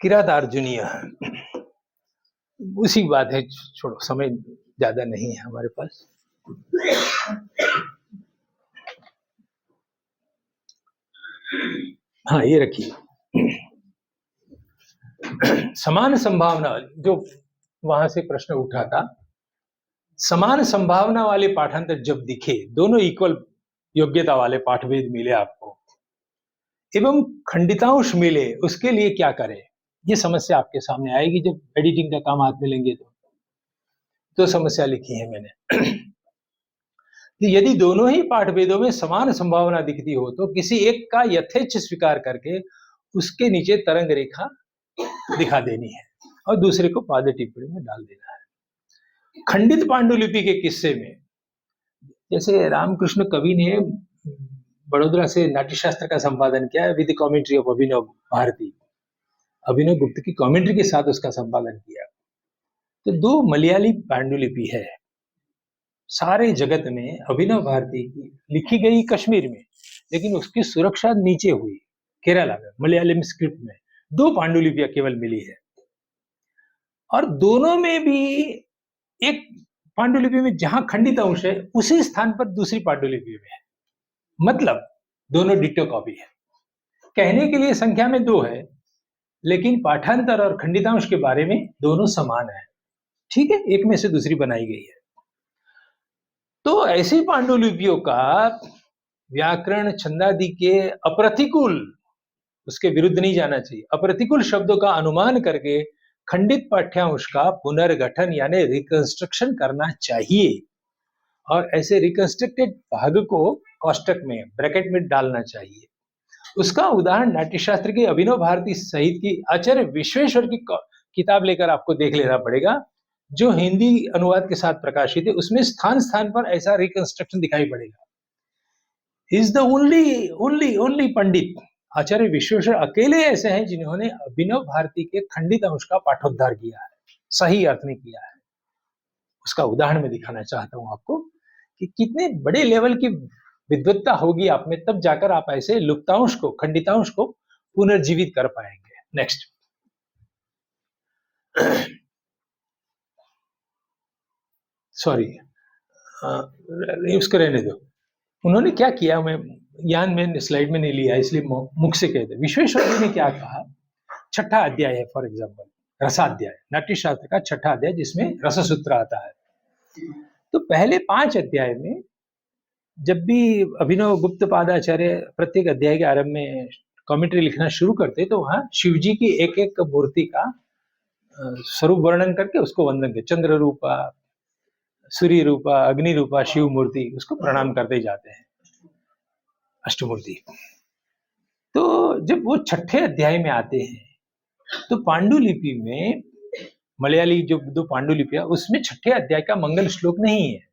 किरात अर्जुनीय, उसी बात है, छोड़ो, समय ज्यादा नहीं है हमारे पास। हाँ, ये रखिए। समान संभावना, जो वहां से प्रश्न उठा था, समान संभावना वाले पाठांतर जब दिखे, दोनों इक्वल योग्यता वाले पाठभेद मिले आपको एवं खंडितांश मिले, उसके लिए क्या करें? ये समस्या आपके सामने आएगी जब एडिटिंग का काम हाथ में लेंगे। तो समस्या लिखी है मैंने कि यदि दोनों ही पाठभेदों में समान संभावना दिखती हो तो किसी एक का यथेच्छ स्वीकार करके उसके नीचे तरंग रेखा दिखा देनी है और दूसरे को पाद टिप्पणी में डाल देना है। खंडित पांडुलिपि के किस्से में, जैसे रामकृष्ण कवि ने बड़ोदरा से नाट्यशास्त्र का संपादन किया विद कमेंट्री ऑफ अभिनव भारती, अभिनव गुप्त की कमेंट्री के साथ उसका संपादन किया। तो 2 मलयाली पांडुलिपि है सारे जगत में, अभिनव भारती की लिखी गई कश्मीर में, लेकिन उसकी सुरक्षा नीचे हुई केरला में मलयालम स्क्रिप्ट में। 2 पांडुलिपियां केवल मिली है और दोनों में भी एक पांडुलिपि में जहां खंडित अंश है उसी स्थान पर दूसरी पांडुलिपि में है, मतलब दोनों डिट्टो कॉपी है। कहने के लिए संख्या में 2 है, लेकिन पाठांतर और खंडितांश के बारे में दोनों समान है। ठीक है, एक में से दूसरी बनाई गई है। तो ऐसी पांडुलिपियों का व्याकरण छंदादि के अप्रतिकूल, उसके विरुद्ध नहीं जाना चाहिए, अप्रतिकूल शब्दों का अनुमान करके खंडित पाठ्यांश का पुनर्गठन यानी रिकंस्ट्रक्शन करना चाहिए और ऐसे रिकंस्ट्रक्टेड भाग को कोष्टक में ब्रैकेट में डालना चाहिए। उसका उदाहरण नाट्यशास्त्र के अभिनव भारती सहित की आचार्य विश्वेश्वर की किताब लेकर आपको देख लेना पड़ेगा, जो हिंदी अनुवाद के साथ प्रकाशित है। उसमें स्थान स्थान पर ऐसा रिकंस्ट्रक्शन दिखाई पड़ेगा। इज द ओनली पंडित, आचार्य विश्वेश्वर अकेले ऐसे हैं जिन्होंने अभिनव भारती के खंडित अंश का पाठोद्धार किया है, सही अर्थ में किया है। उसका उदाहरण मैं दिखाना चाहता हूं आपको कि कितने बड़े लेवल की विद्वत्ता होगी आप में, तब जाकर आप ऐसे लुप्तांश को, खंडितांश को पुनर्जीवित कर पाएंगे। नेक्स्ट, सॉरी, उसको रहने दो। उन्होंने क्या किया, मैं यहाँ में स्लाइड में नहीं लिया इसलिए मुख से कहते। विश्वेश्वर जी ने क्या कहा, 6ठा अध्याय है फॉर एग्जाम्पल, रसाध्याय, नाट्यशास्त्र का 6ठा अध्याय जिसमें रससूत्र आता है। तो पहले 5 अध्याय में जब भी अभिनव गुप्त पादाचार्य प्रत्येक अध्याय के आरंभ में कमेंट्री लिखना शुरू करते तो वहां शिव जी की एक एक मूर्ति का स्वरूप वर्णन करके उसको वंदन करते। चंद्र रूपा, सूर्य रूपा, अग्नि रूपा शिव मूर्ति, उसको प्रणाम करते जाते हैं, अष्टमूर्ति। तो जब वो छठे अध्याय में आते हैं तो पांडुलिपि में, मलयाली जो दो पांडुलिपियां, उसमें छठे अध्याय का मंगल श्लोक नहीं है।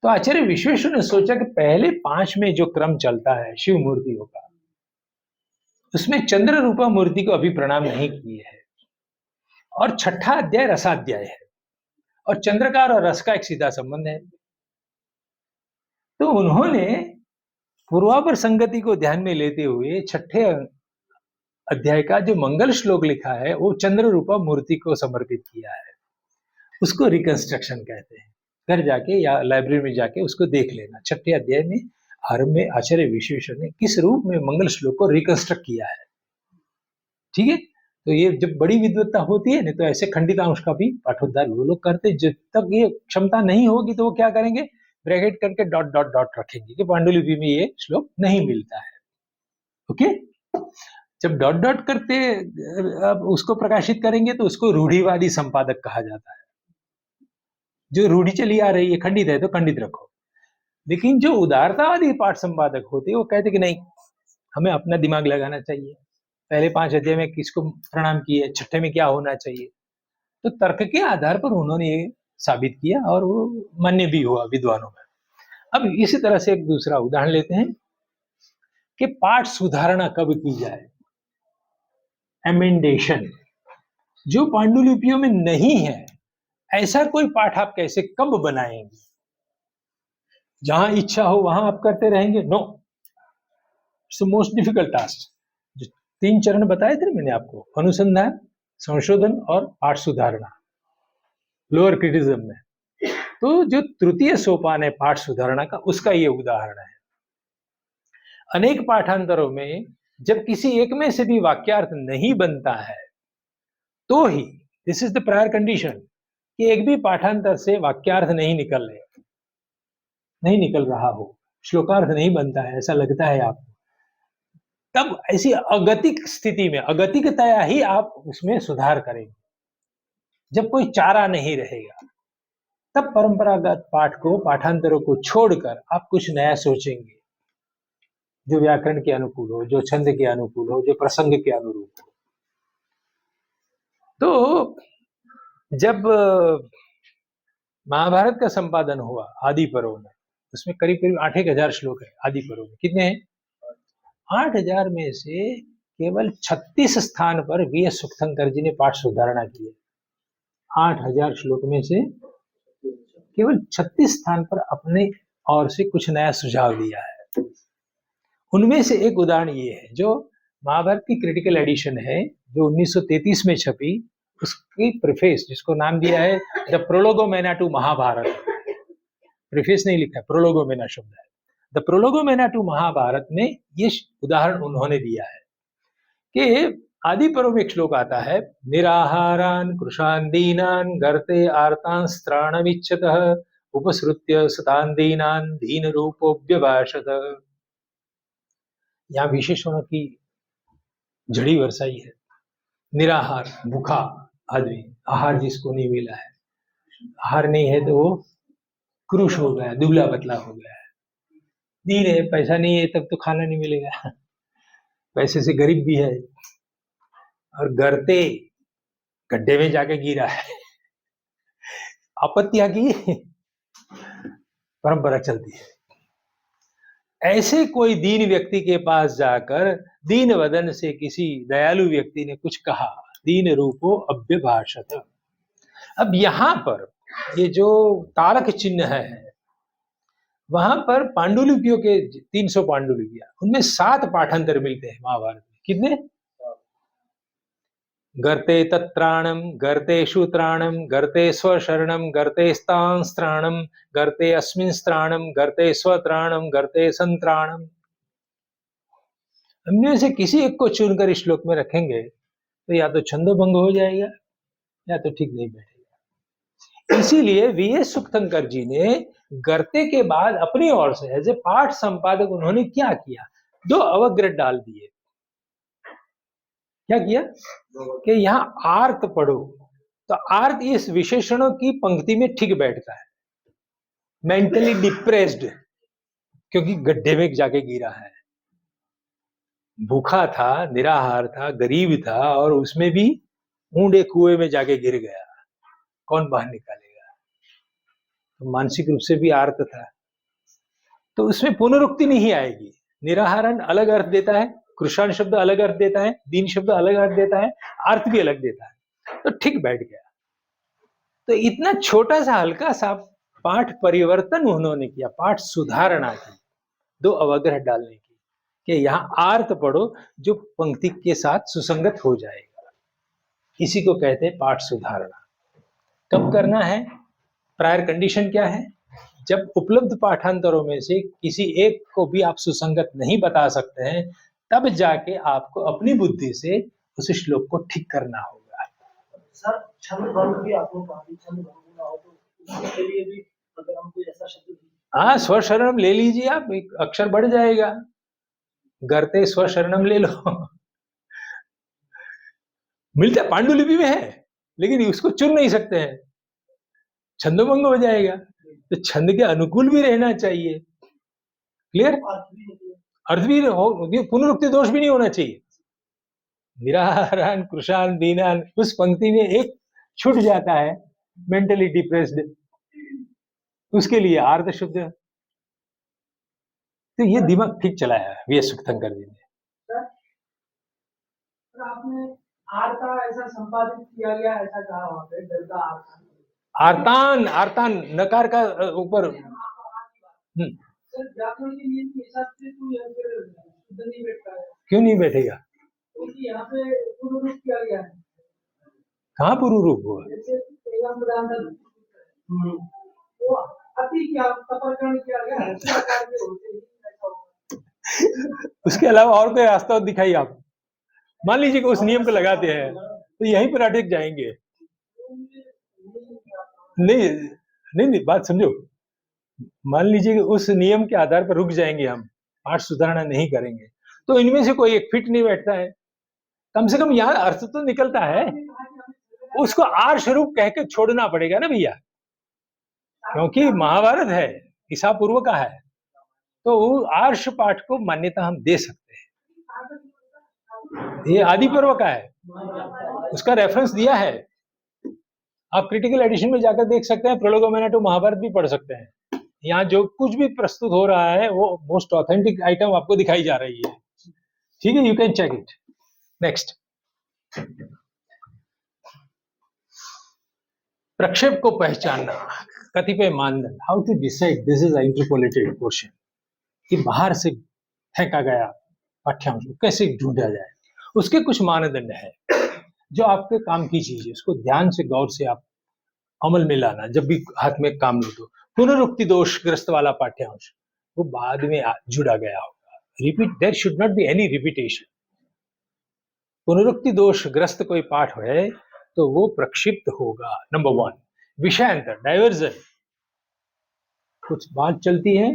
तो आचार्य विश्वेश्वर ने सोचा कि पहले 5 में जो क्रम चलता है शिव मूर्तियों का, उसमें चंद्र रूपा मूर्ति को अभी प्रणाम नहीं किए है, और छठा अध्याय रसाध्याय है, और चंद्रकार और रस का एक सीधा संबंध है। तो उन्होंने पूर्वापर संगति को ध्यान में लेते हुए छठे अध्याय का जो मंगल श्लोक लिखा है वो चंद्र रूपा मूर्ति को समर्पित किया है। उसको रिकंस्ट्रक्शन कहते हैं। घर जाके या लाइब्रेरी में जाके उसको देख लेना। छठे अध्याय में आरंभ में आचार्य विश्वेश्वर ने किस रूप में मंगल श्लोक को रिकंस्ट्रक्ट किया है। ठीक है, तो ये जब बड़ी विद्वत्ता होती है ना, तो ऐसे खंडितांश का भी पाठोद्धार वो लोग करते। जब तक ये क्षमता नहीं होगी तो वो क्या करेंगे, ब्रैकेट करके डॉट डॉट डॉट रखेंगे कि पांडुलिपि में ये श्लोक नहीं मिलता है। ओके, जब डॉट डॉट करते अब उसको प्रकाशित करेंगे तो उसको रूढ़िवादी संपादक कहा जाता है। जो रूढ़ी चली आ रही है खंडित है तो खंडित रखो। लेकिन जो उदारतावादी पाठ संपादक होते हैं वो कहते कि नहीं, हमें अपना दिमाग लगाना चाहिए। पहले 5 अध्याय में किसको प्रणाम किए, छठे में क्या होना चाहिए। तो तर्क के आधार पर उन्होंने ये साबित किया और वो मान्य भी हुआ विद्वानों में। अब इसी तरह से एक दूसरा उदाहरण लेते हैं कि पाठ सुधारणा कब की जाए, एमेंडेशन। जो पांडुलिपियों में नहीं है ऐसा कोई पाठ आप कैसे कब बनाएंगे। जहां इच्छा हो वहां आप करते रहेंगे, no, it's the most difficult task. जो 3 चरण बताए थे मैंने आपको, अनुसंधान, संशोधन और पाठ सुधारणा, लोअर क्रिटिसिज्म में। तो जो तृतीय सोपान है पाठ सुधारणा का, उसका ये उदाहरण है। अनेक पाठांतरों में जब किसी एक में से भी वाक्यार्थ नहीं बनता है तो ही, this is the prior condition, कि एक भी पाठांतर से वाक्यार्थ नहीं निकल रहा हो, श्लोकार्थ नहीं बनता है, ऐसा लगता है आपको, तब ऐसी अगतिक स्थिति में, अगतिकतया ही आप उसमें सुधार करेंगे। जब कोई चारा नहीं रहेगा तब परंपरागत पाठ को, पाठांतरों को छोड़कर आप कुछ नया सोचेंगे, जो व्याकरण के अनुकूल हो, जो छंद के अनुकूल हो, जो प्रसंग के अनुरूप हो। तो जब महाभारत का संपादन हुआ आदि पर्व में, उसमें करीब करीब 8,000 श्लोक है। आदि पर्व में कितने हैं? 8,000 में से केवल 36 स्थान पर वी.एस. सुक्तंकर जी ने पाठ सुधारणा की है। 8,000 श्लोक में से केवल 36 स्थान पर अपने और से कुछ नया सुझाव दिया है। उनमें से एक उदाहरण ये है, जो महाभारत की क्रिटिकल एडिशन है जो 1933 में छपी, उसकी प्रीफेस, जिसको नाम दिया है द प्रोलोगोमेना टू महाभारत। प्रीफेस नहीं लिखा है, प्रोलोगोमेना शब्द है। द प्रोलोगोमेना टू महाभारत में ये उदाहरण उन्होंने दिया है कि आदि पर्व में एक श्लोक आता है, निराहारान कृशान दीनान गर्ते आर्तान स्त्राणमिच्छतः उपसृत्य सतान दीनान दीन रूपोऽभ्यभाषत। यहाँ विशेषणों की झड़ी बरसाई है। निराहार, भूखा आदमी, आहार जिसको नहीं मिला है, आहार नहीं है तो वो क्रूश हो गया, दुबला पतला हो गया है। दीन है, पैसा नहीं है तब तो खाना नहीं मिलेगा, पैसे से गरीब भी है, और गर्ते, गड्ढे में जाके गिरा है। आपत्तियां की परंपरा चलती है। ऐसे कोई दीन व्यक्ति के पास जाकर दीन वदन से किसी दयालु व्यक्ति ने कुछ कहा, दीन रूपो अभ्यभाषत। अब यहां पर ये जो तारक चिन्ह है, वहां पर पांडुलिपियों के 300 पांडुलिपियां, उनमें 7 पाठांतर मिलते हैं महाभारत में। कितने? गर्ते तत्राणम, गर्ते शूत्राणम, गर्ते स्वशरणम, गर्ते स्तांस्त्राणम, गर्ते अस्मिन् स्त्राणम, गर्ते स्वत्राणम, गर्ते संत्राणम। इनमें से किसी एक को चुनकर इस श्लोक में रखेंगे तो या तो छंदोभंग हो जाएगा या तो ठीक नहीं बैठेगा। इसीलिए वी.एस. सुक्तंकर जी ने गर्ते के बाद अपनी ओर से एज ए पाठ संपादक उन्होंने क्या किया, 2 अवग्रह डाल दिए। क्या किया कि यहाँ आर्त पढ़ो, तो आर्त इस विशेषणों की पंक्ति में ठीक बैठता है। मेंटली डिप्रेस्ड, क्योंकि गड्ढे में जाके गिरा है, भूखा था, निराहार था, गरीब था और उसमें भी ऊंडे कुएं में जाके गिर गया, कौन बाहर निकालेगा? तो मानसिक रूप से भी आर्त था, तो उसमें पुनरुक्ति नहीं आएगी। निराहारण अलग अर्थ देता है, कृषाण शब्द अलग अर्थ देता है, दीन शब्द अलग अर्थ देता है, अर्थ भी अलग देता है, तो ठीक बैठ गया। तो इतना छोटा सा हल्का सा पाठ परिवर्तन उन्होंने किया, पाठ सुधारणा की, 2 अवग्रह डालने की, कि यहाँ आर्त पढ़ो जो पंक्ति के साथ सुसंगत हो जाएगा। इसी को कहते हैं पाठ सुधारणा। कब करना है? प्रायर कंडीशन क्या है? जब उपलब्ध पाठांतरों में से किसी एक को भी आप सुसंगत नहीं बता सकते हैं, तब जाके आपको अपनी बुद्धि से उस श्लोक को ठीक करना होगा। सर छंद भंग भी आपको कहा, छंद भंग ना हो तो उसके लिए भी अगर हम कोई ऐसा शब्द, हाँ, स्वशरणम ले लीजिए आप, एक अक्षर बढ़ जाएगा। गर्ते स्वशरणम ले लो मिलता पांडुलिपि में है, लेकिन उसको चुन नहीं सकते हैं, छंदोभंग हो जाएगा। तो छंद के अनुकूल भी रहना चाहिए। क्लियर? अर्थ भी हो, पुनरुक्ति दोष भी नहीं होना चाहिए। निराहारान, कृशान, दीनान, उस पंक्ति में एक छूट जाता है, मेंटली डिप्रेस्ड, उसके लिए आर्त शुद्ध। तो ये दिमाग ठीक चलाया है वी एस सुक्तंकर जी ने। आपने आर का ऐसा संपादित किया गया, ऐसा कहा वहां पे, दल का आर्तान, आर्तान नकार का ऊपर। सर व्याकरण के नियम के हिसाब से तो यह फिर शुद्ध नहीं बैठता है। क्यों नहीं बैठेगा? क्योंकि यहाँ पे पूर्व रूप किया गया है। कहाँ पूर्व रूप हुआ? जैसे वो अति क्या तपकरण किया गया है, इस आकार के होते हैं, ऐसा होता है। उसके अलावा और कोई रास्ता दिखाइए आप। मान लीजिए कि उस नियम को लगाते हैं तो यहीं पर अटक जाएंगे। नहीं, बात समझो। मान लीजिए कि उस नियम के आधार पर रुक जाएंगे, हम पाठ सुधारणा नहीं करेंगे, तो इनमें से कोई एक फिट नहीं बैठता है। कम से कम यहाँ अर्थ तो निकलता है, उसको आर्ष रूप कह के छोड़ना पड़ेगा ना भैया, क्योंकि महाभारत है, ईसा पूर्व का है, तो आर्ष पाठ को मान्यता हम दे सकते हैं। ये आदि पर्व का है, उसका रेफरेंस दिया है। आप क्रिटिकल एडिशन में जाकर देख सकते हैं, प्रोलोगोमेनाटो महाभारत भी पढ़ सकते हैं। यहाँ जो कुछ भी प्रस्तुत हो रहा है वो मोस्ट ऑथेंटिक आइटम आपको दिखाई जा रही है। ठीक है, you can check it. Next, प्रक्षेप को पहचानना, कतिपय मानदंड, how to decide this is interpolated question, कि बाहर से फेंका गया पाठ्यांश को कैसे ढूंढा जाए। उसके कुछ मानदंड है, जो आपके काम की चीज है, उसको ध्यान से गौर से आप अमल में लाना। जब भी हाथ में काम लो, तो पुनरुक्ति दोष ग्रस्त वाला पाठ्यांश वो बाद में जुड़ा गया होगा। Repeat, there should not be any repetition. पुनरुक्ति दोष ग्रस्त कोई पाठ है तो वो प्रक्षिप्त होगा। नंबर 1, विषयांतर, डाइवर्जन। कुछ बात चलती है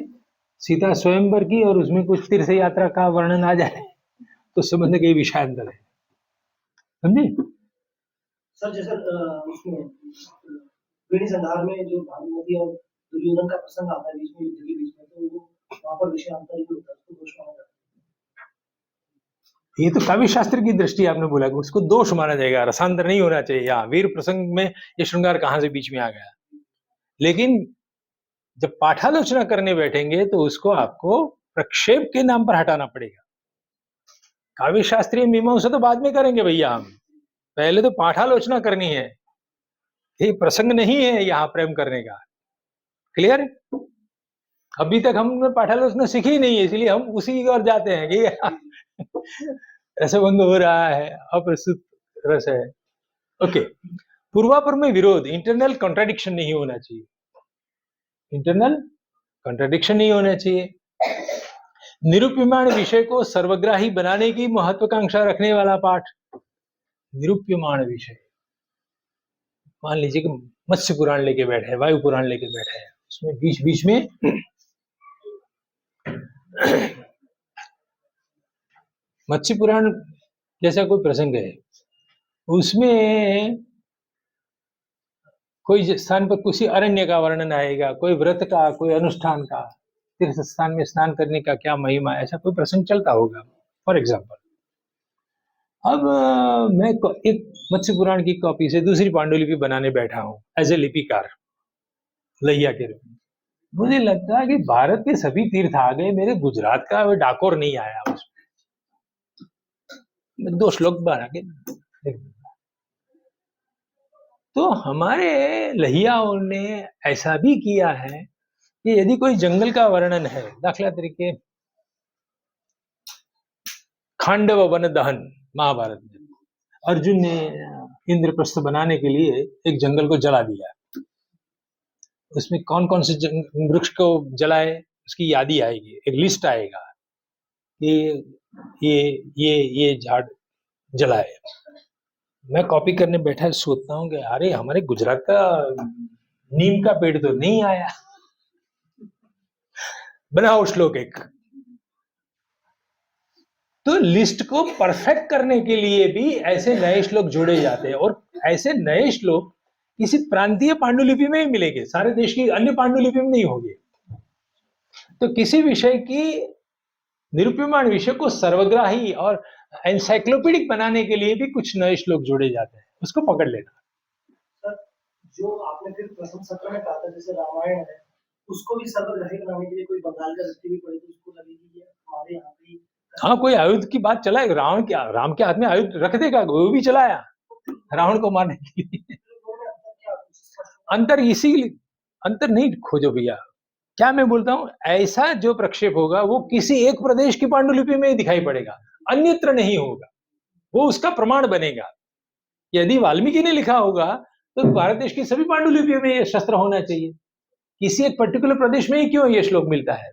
सीता स्वयंवर की और उसमें कुछ तीर्थ यात्रा का वर्णन आ जाए तो समझ के विषयांतर है। समझे सर? जैसे उसमें वीणी संहार में जो भानुमति और दुर्योधन का प्रसंग आता है बीच में, युद्ध के बीच में, तो वो वहां पर विषयांतर ही होता है, उसको दोष माना जाता है। ये तो काव्य शास्त्र की दृष्टि आपने बोला कि उसको दोष माना जाएगा, रसांतर नहीं होना चाहिए। यहाँ वीर प्रसंग में ये श्रृंगार कहाँ से बीच में आ गया। लेकिन जब पाठालोचना करने बैठेंगे तो उसको आपको प्रक्षेप के नाम पर हटाना पड़ेगा। काव्य शास्त्रीय मीमांसा तो बाद में करेंगे भैया, हम पहले तो पाठालोचना करनी है। ये प्रसंग नहीं है यहाँ प्रेम करने का। क्लियर? अभी तक हमने पाठालोचना सीखी ही नहीं है, इसलिए हम उसी की ओर जाते हैं कि रसभंग हो रहा है, अप्रस्तुत रस है। ओके, पूर्वापर में विरोध, इंटरनल कॉन्ट्राडिक्शन नहीं होना चाहिए। इंटरनल कॉन्ट्राडिक्शन नहीं होना चाहिए। निरूप्यमान विषय को सर्वग्राही बनाने की महत्वाकांक्षा रखने वाला पाठ। निरूप्यमान विषय, मान लीजिए कि मत्स्य पुराण लेके बैठे हैं, वायु पुराण लेके बैठे हैं, उसमें बीच बीच में मत्स्य पुराण जैसा कोई प्रसंग है, उसमें कोई स्थान पर किसी अरण्य का वर्णन आएगा, कोई व्रत का, कोई अनुष्ठान का, तीर्थ स्थान में स्नान करने का क्या महिमा, ऐसा कोई प्रसंग चलता होगा। For example. अब मैं एक मत्स्य पुराण की कॉपी से दूसरी पांडुलिपि बनाने बैठा हूं एज ए लिपिकार, लैया के रूप में। मुझे लगता है कि भारत के सभी तीर्थ आ गए, मेरे गुजरात का वो डाकोर नहीं आया उसमें। 2 श्लोक बना के तो हमारे लहियाओं ने ऐसा भी किया है कि यदि कोई जंगल का वर्णन है, दाखला तरीके खांडव वन दहन महाभारत में, अर्जुन ने इंद्रप्रस्थ बनाने के लिए एक जंगल को जला दिया। उसमें कौन कौन से वृक्ष को जलाए उसकी यादी आएगी, एक लिस्ट आएगा कि ये झाड़ जलाए। मैं कॉपी करने बैठा सोचता हूँ कि अरे हमारे गुजरात का नीम का पेड़ तो नहीं आया, बनाओ श्लोक एक। तो लिस्ट को परफेक्ट करने के लिए भी ऐसे नए श्लोक जोड़े जाते हैं, और ऐसे नए श्लोक किसी प्रांतीय पांडुलिपि में ही मिलेंगे, सारे देश की अन्य पांडुलिपि में नहीं होंगे। तो किसी विषय की निरूप्यमान विषय को सर्वग्राही और एनसाइक्लोपीडिक बनाने के लिए भी कुछ नए श्लोक जोड़े जाते हैं, उसको पकड़ लेना। सर, जो आपने फिर प्रथम सत्र में कहा था जैसे रामायण है, उसको भी सर्वग्राही बनाने के लिए कोई बंगाल का व्यक्ति भी पड़े तो उसको लगेगी ये हमारे यहाँ पे। हाँ, कोई आयुध की बात चलाए, राम के हाथ में आयुध रख देगा, वो भी चलाया रावण को मारने के लिए। अंतर इसीलिए, अंतर नहीं खोजो भैया, क्या मैं बोलता हूं, ऐसा जो प्रक्षेप होगा वो किसी एक प्रदेश की पांडुलिपि में ही दिखाई पड़ेगा, अन्यत्र नहीं होगा। वो उसका प्रमाण बनेगा। यदि वाल्मीकि ने लिखा होगा तो भारत देश की सभी पांडुलिपियों में ये शस्त्र होना चाहिए, किसी एक पर्टिकुलर प्रदेश में ही क्यों ये श्लोक मिलता है,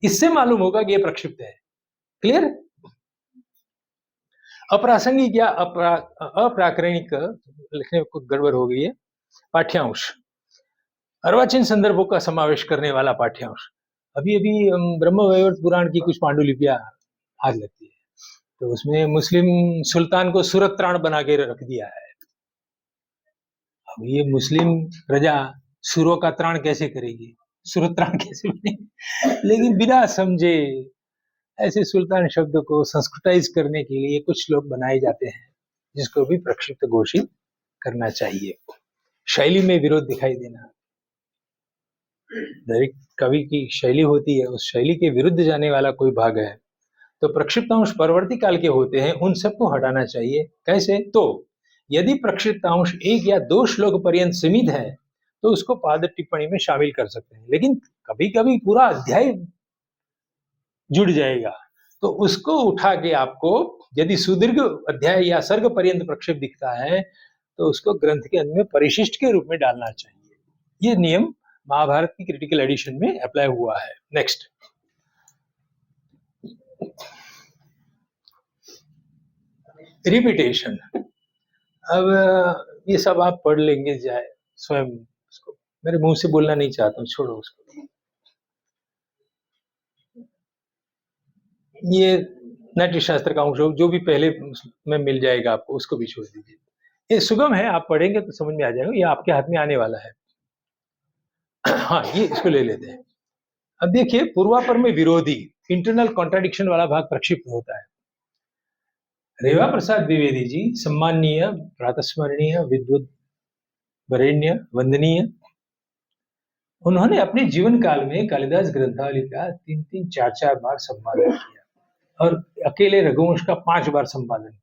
इससे मालूम होगा कि ये प्रक्षिप्त है। क्लियर? अप्रासंगिक या अप्राकरणिक लिखने को गड़बड़ हो गई है। पाठ्यांश, अर्वाचीन संदर्भों का समावेश करने वाला पाठ्यांश। अभी अभी ब्रह्मवैवर्त पुराण की कुछ पांडुलिपियां हाथ लगती है, तो उसमें मुस्लिम सुल्तान को सूरत त्राण बना के रख दिया है। अब ये मुस्लिम प्रजा सूरों का त्राण कैसे करेगी, सूरत त्राण कैसे बनेगी? लेकिन बिना समझे ऐसे सुल्तान शब्द को संस्कृताइज करने के लिए कुछ लोग बनाए जाते हैं, जिसको भी प्रक्षिप्त घोषित करना चाहिए। शैली में विरोध दिखाई देना, दरेक कवि की शैली होती है, उस शैली के विरुद्ध जाने वाला कोई भाग है तो प्रक्षिप्तांश परवर्ती काल के होते हैं, उन सबको हटाना चाहिए। कैसे? तो यदि प्रक्षिप्तांश 1 या 2 श्लोक पर्यंत सीमित है तो उसको पाद टिप्पणी में शामिल कर सकते हैं, लेकिन कभी कभी पूरा अध्याय जुड़ जाएगा तो उसको उठा के आपको, यदि सुदीर्घ अध्याय या सर्ग पर्यंत प्रक्षेप दिखता है तो उसको ग्रंथ के अंत में परिशिष्ट के रूप में डालना चाहिए। ये नियम महाभारत की क्रिटिकल एडिशन में अप्लाई हुआ है। Next, repetition. अब ये सब आप पढ़ लेंगे जाए स्वयं, उसको मेरे मुंह से बोलना नहीं चाहता हूँ, छोड़ो उसको। ये नाट्य शास्त्र का अंश जो भी पहले में मिल जाएगा आपको, उसको भी छोड़ दीजिए। ये सुगम है, आप पढ़ेंगे तो समझ में आ जाएगा, ये आपके हाथ में आने वाला है। हाँ, ये इसको ले लेते हैं। अब देखिए, पूर्वापर में विरोधी इंटरनल कॉन्ट्राडिक्शन वाला भाग प्रक्षिप्त होता है। रेवा प्रसाद द्विवेदी जी, सम्माननीय, प्रातस्मरणीय, विद्वत वरेण्य, वंदनीय, उन्होंने अपने जीवन काल में कालिदास ग्रंथावली का 3-3, 4-4 बार संपादन किया और अकेले रघुवंश का 5 बार संपादन किया।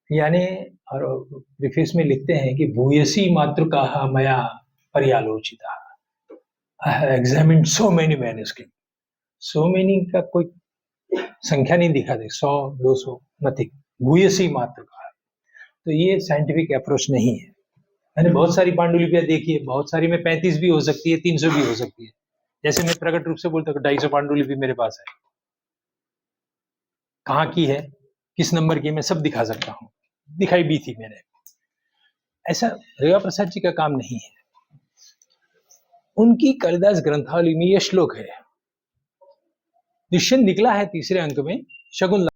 यानी, और प्रीफेस में लिखते हैं कि भूयसी मातृकाः मया पर्यालोचिता, I have examined so many manuscript. So many का कोई संख्या नहीं दिखाते, 100, 200, नथिंग। भूयसी मातृकाः, तो ये साइंटिफिक अप्रोच नहीं है। मैंने बहुत सारी पांडुलिपियां देखी है, बहुत सारी में 35 भी हो सकती है, 300 भी हो सकती है। जैसे मैं प्रकट रूप से बोलता हूँ 250 पांडुलिपि मेरे पास है, कहाँ की है, किस नंबर की, मैं सब दिखा सकता हूँ, दिखाई भी थी मैंने। ऐसा रेवा प्रसाद जी का काम नहीं है। उनकी कालिदास ग्रंथावली में यह श्लोक है, दुष्यंत निकला है 3रे अंक में, शकुन